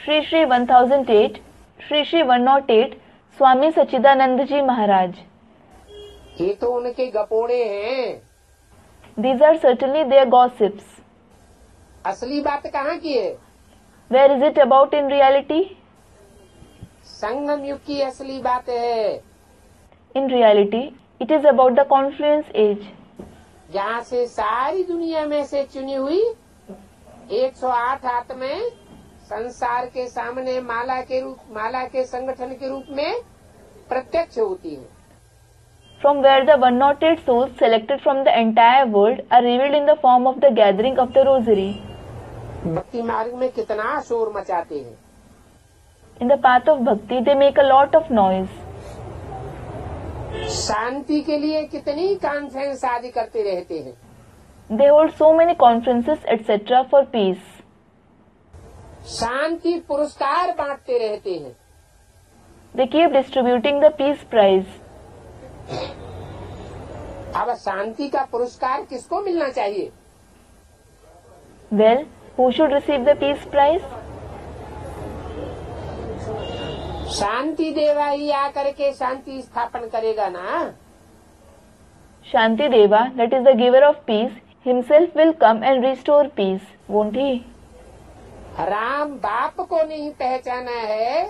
Speaker 1: Shri Shri 1008, Shri Shri 108, Swami Sachidanand Ji Maharaj.
Speaker 2: ये तो उनके गपोड़े हैं।
Speaker 1: These are certainly their gossips.
Speaker 2: असली बात कहाँ की है?
Speaker 1: Where is it about in reality?
Speaker 2: संगम युग की असली बात है।
Speaker 1: In reality, it is about the Confluence age.
Speaker 2: जहाँ से सारी दुनिया में से चुनी हुई 108 आत्माएं संसार के सामने माला के संगठन के रूप में प्रत्यक्ष होती हैं।
Speaker 1: From where the 108 souls selected from the entire world are revealed in the form of the gathering of the rosary.
Speaker 2: भक्ति मार्ग में कितना शोर मचाते हैं।
Speaker 1: In the path of bhakti, they make a lot of noise.
Speaker 2: शांति के लिए कितनी कॉन्फ्रेंस आदि करते रहते हैं।
Speaker 1: They hold so many conferences, etc. for peace.
Speaker 2: शांति पुरस्कार बांटते रहते हैं।
Speaker 1: They keep distributing the peace prize.
Speaker 2: अब शांति का पुरस्कार किसको मिलना चाहिए?
Speaker 1: Well, who should receive the peace prize?
Speaker 2: शांति देवा ही आकर के शांति स्थापन करेगा ना।
Speaker 1: Shanti Deva, that is the giver of peace, himself will come and restore peace, won't he?
Speaker 2: Ram बाप को नहीं पहचाना है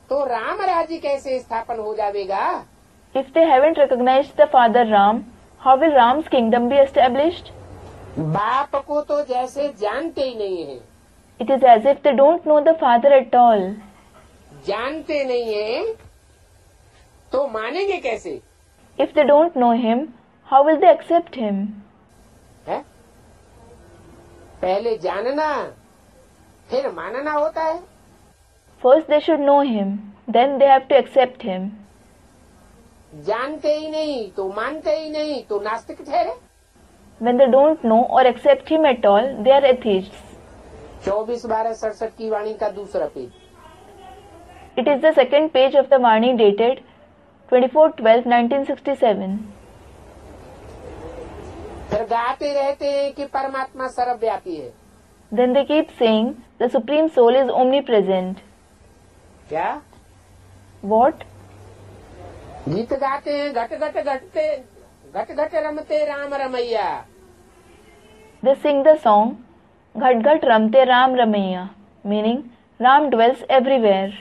Speaker 2: तो राम राज्य कैसे स्थापन हो जाएगा?
Speaker 1: If they haven't recognized the Father Ram, how will Ram's kingdom be established?
Speaker 2: बाप को तो जैसे जानते ही नहीं है।
Speaker 1: It is as if they don't know the Father at all.
Speaker 2: जानते नहीं है तो मानेंगे कैसे?
Speaker 1: If they don't know him, how will they accept him?
Speaker 2: है? पहले जानना फिर मानना होता है।
Speaker 1: First they should know him, then they have to accept him.
Speaker 2: जानते ही नहीं तो मानते ही नहीं तो नास्तिक ठहरे।
Speaker 1: When they don't know or accept him at all, they are atheists.
Speaker 2: 24/12/67 की वाणी का दूसरा page.
Speaker 1: It is the second page of the Vani dated 24/12/1967.
Speaker 2: फिर गाते रहते हैं कि परमात्मा सर्वव्यापी है।
Speaker 1: Then they keep saying the Supreme Soul is omnipresent.
Speaker 2: क्या?
Speaker 1: What?
Speaker 2: गीत गाते हैं, घट घट घटते घट घट रमते Ram Ramaiah.
Speaker 1: They sing the song Ghat Ghat Ramte Ram Ramaiya, meaning Ram dwells everywhere.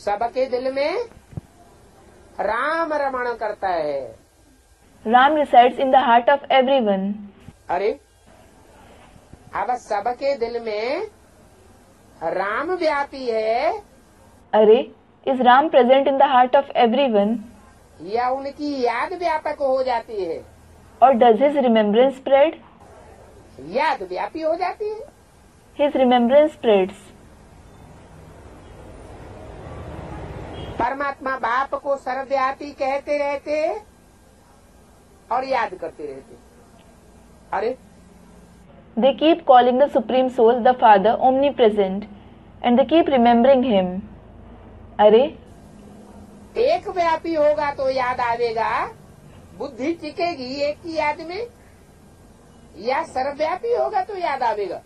Speaker 2: सबके दिल में राम रमण करता है।
Speaker 1: Ram resides in the heart of everyone.
Speaker 2: अरे अब सबके दिल में राम व्यापी है
Speaker 1: Arey, is Ram present in the heart of everyone,
Speaker 2: या उनकी याद व्यापक हो जाती है?
Speaker 1: or does his remembrance spread?
Speaker 2: याद व्यापी हो जाती है।
Speaker 1: His remembrance spreads.
Speaker 2: परमात्मा बाप को सर्वव्यापी कहते रहते और याद करते रहते। अरे
Speaker 1: They keep calling the Supreme Soul, the Father, omnipresent, and they keep remembering him. Arey,
Speaker 2: एक व्यापी होगा तो याद आवेगा, बुद्धि टिकेगी एक की याद में, या सर्वव्यापी होगा तो याद आवेगा?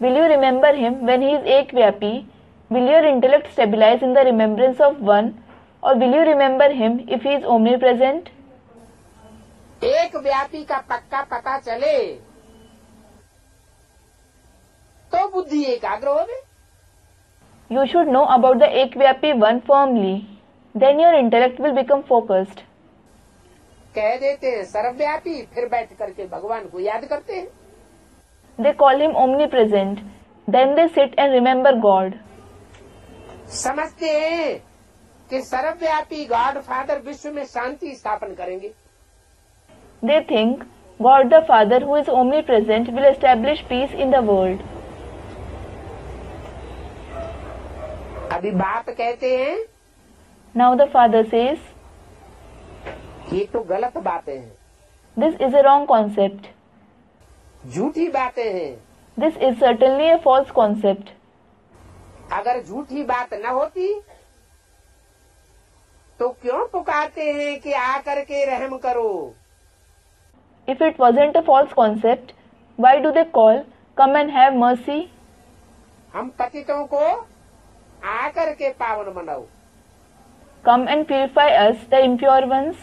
Speaker 1: will you remember him when he is Ekvyapi? Will your intellect stabilize in the remembrance of one, or will you remember him if he is omnipresent?
Speaker 2: एक व्यापी का पक्का पता चले तो बुद्धि एकाग्र होगी।
Speaker 1: You should know about the Ekvyapi one firmly. Then your intellect will become focused.
Speaker 2: कह देते हैं सर्वव्यापी, फिर बैठ करके भगवान को याद करते हैं।
Speaker 1: They call him omnipresent. Then they sit and remember God.
Speaker 2: समझते हैं कि सर्वव्यापी गॉड फादर विश्व में शांति स्थापन करेंगे।
Speaker 1: They think God the Father, who is omnipresent, will establish peace in the world.
Speaker 2: अभी बाप कहते हैं
Speaker 1: Now the Father says,
Speaker 2: ये तो गलत बातें हैं,
Speaker 1: this is a wrong concept.
Speaker 2: झूठी बातें हैं।
Speaker 1: This is certainly a false concept.
Speaker 2: अगर झूठी बात न होती तो क्यों पुकारते हैं कि आकर के रहम करो?
Speaker 1: If it wasn't a false concept, why do they call, come and have mercy?
Speaker 2: हम पतितों को आकर के पावन बनाओ।
Speaker 1: Come and purify us, the impure ones.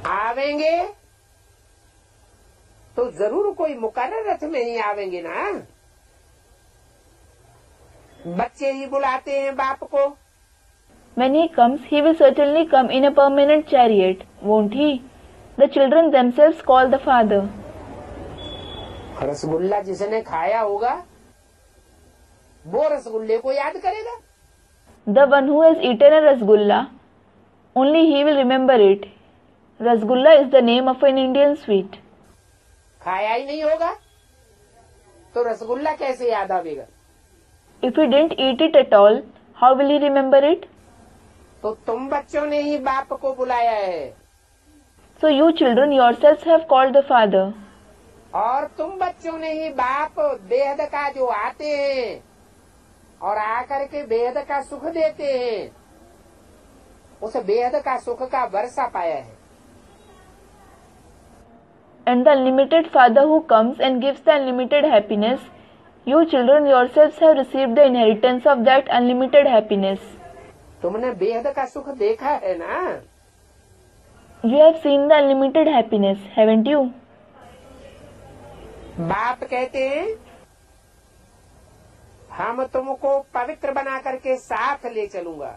Speaker 2: आवेंगे तो जरूर कोई मुकर्रर रथ में ही आवेंगे ना। बच्चे ही बुलाते हैं बाप को।
Speaker 1: When he comes, he will certainly come in a permanent chariot, won't he? The children themselves call the Father.
Speaker 2: Rasgulla जिसने खाया होगा वो रसगुल्ले को याद करेगा।
Speaker 1: The one who has eaten a rasgulla, only he will remember it. Rasgulla is the name of an Indian sweet.
Speaker 2: खाया ही नहीं होगा तो रसगुल्ला कैसे याद आवेगा?
Speaker 1: If he didn't eat it at all, how will he remember it?
Speaker 2: तो तुम बच्चों ने ही बाप को बुलाया है
Speaker 1: So you children yourselves have called the Father.
Speaker 2: और तुम बच्चों ने ही बाप बेहद का जो आते हैं और आकर के बेहद का सुख देते हैं, उस बेहद का सुख का वर्षा पाया है।
Speaker 1: And the unlimited Father who comes and gives the unlimited happiness, you children yourselves have received the inheritance of that unlimited happiness.
Speaker 2: तुमने बेहद का सुख देखा है ना?
Speaker 1: You have seen the unlimited happiness, haven't you?
Speaker 2: बाप कहते हैं हम तुमको पवित्र बना करके साथ ले चलूंगा।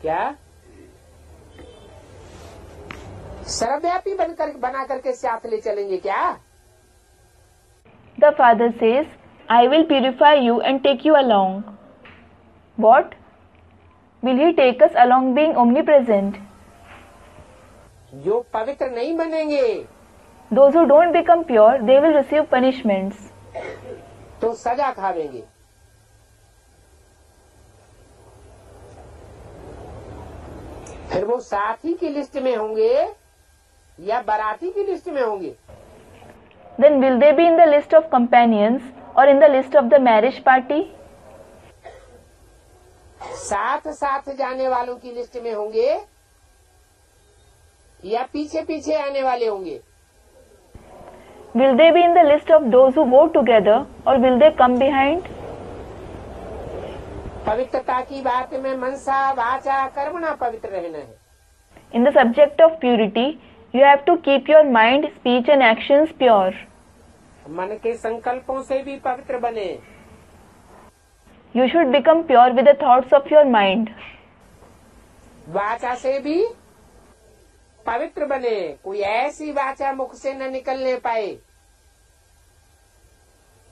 Speaker 2: क्या? सर्वव्यापी बना करके साथ ले चलेंगे क्या?
Speaker 1: The Father says, I will purify you and take you along. What? Will he take us along being omnipresent?
Speaker 2: जो पवित्र नहीं बनेंगे
Speaker 1: Those who don't become pure, they will receive punishments.
Speaker 2: तो सजा खावेंगे। फिर वो साथी की लिस्ट में होंगे या बाराती की लिस्ट में होंगे?
Speaker 1: Then will they be in the list of companions or in the list of the marriage party?
Speaker 2: साथ साथ जाने वालों की लिस्ट में होंगे या पीछे पीछे आने वाले होंगे?
Speaker 1: Will they be in the list of those who go together or will they come behind?
Speaker 2: पवित्रता की बात में मनसा वाचा कर्मणा पवित्र रहना है।
Speaker 1: In the subject of purity, you have to keep your mind, speech and actions pure.
Speaker 2: मन के संकल्पों से भी पवित्र बने।
Speaker 1: You should become pure with the thoughts of your mind.
Speaker 2: वाचा से भी पवित्र बने। कोई ऐसी वाचा मुख से न निकलने पाए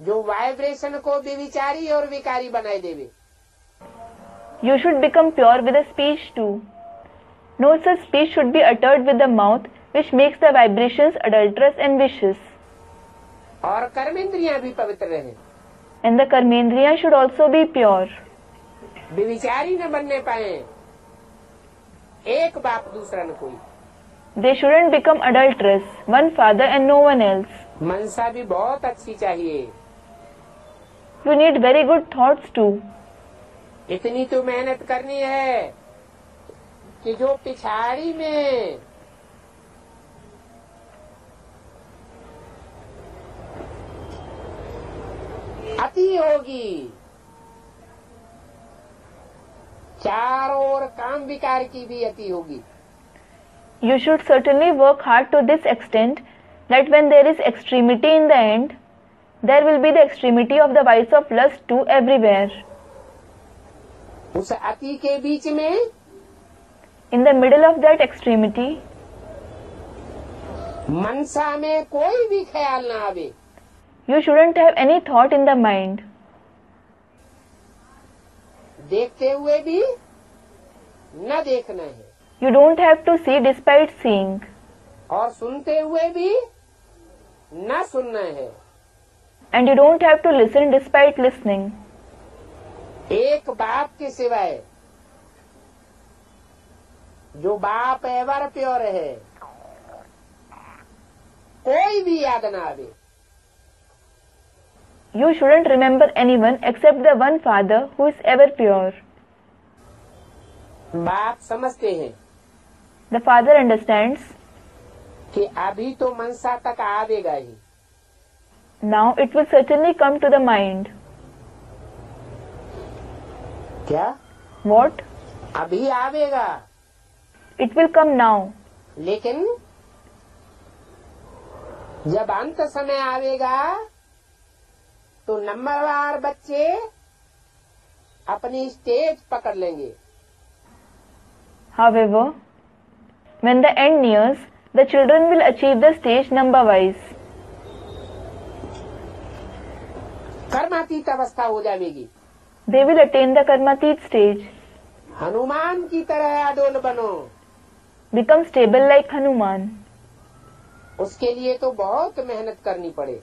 Speaker 2: जो वाइब्रेशन को व्यभिचारी और विकारी बनाए देवे।
Speaker 1: You should become pure with the speech too. No such speech should be uttered with the mouth which makes the vibrations adulterous and vicious.
Speaker 2: और कर्मेंद्रियां भी पवित्र रहें।
Speaker 1: And the karmendriya should also be pure.
Speaker 2: व्यभिचारी न बनने पाए, एक बाप दूसरा न कोई।
Speaker 1: They shouldn't become adulterous, one father and no one else.
Speaker 2: मनसा भी बहुत अच्छी चाहिए।
Speaker 1: You need very good thoughts too.
Speaker 2: इतनी तो मेहनत करनी है कि जो पिछाड़ी में अति होगी, चारों ओर काम विकार की भी अति होगी।
Speaker 1: You should certainly work hard to this extent that when there is extremity in the end, there will be the extremity of the vice of lust too everywhere.
Speaker 2: उस अति के बीच में,
Speaker 1: In the middle of that extremity,
Speaker 2: मनसा में कोई भी ख्याल ना आवे।
Speaker 1: you shouldn't have any thought in the mind.
Speaker 2: देखते हुए भी न देखना है,
Speaker 1: You don't have to see despite seeing.
Speaker 2: और सुनते हुए भी न सुनना है।
Speaker 1: And you don't have to listen despite listening.
Speaker 2: एक बाप के सिवाय जो बाप एवर प्योर है, कोई भी याद ना आवे।
Speaker 1: You shouldn't remember anyone except the one father who is ever pure.
Speaker 2: बाप समझते हैं
Speaker 1: The father understands.
Speaker 2: कि अभी तो मनसा तक आवेगा ही।
Speaker 1: Now it will certainly come to the mind.
Speaker 2: क्या?
Speaker 1: What?
Speaker 2: अभी आवेगा,
Speaker 1: It will come now.
Speaker 2: लेकिन जब अंत समय आवेगा तो नंबरवार बच्चे अपनी स्टेज पकड़ लेंगे।
Speaker 1: However, when the end nears, the children will achieve the stage number-wise.
Speaker 2: कर्मातीत अवस्था हो जाएगी।
Speaker 1: They will attain the karmatit stage.
Speaker 2: Hanuman की तरह अडोल बनो।
Speaker 1: Become stable like Hanuman.
Speaker 2: उसके लिए तो बहुत मेहनत करनी पड़े।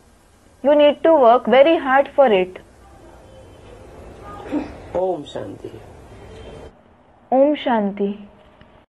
Speaker 1: You need to work very hard for it.
Speaker 2: Om Shanti.
Speaker 1: Om Shanti.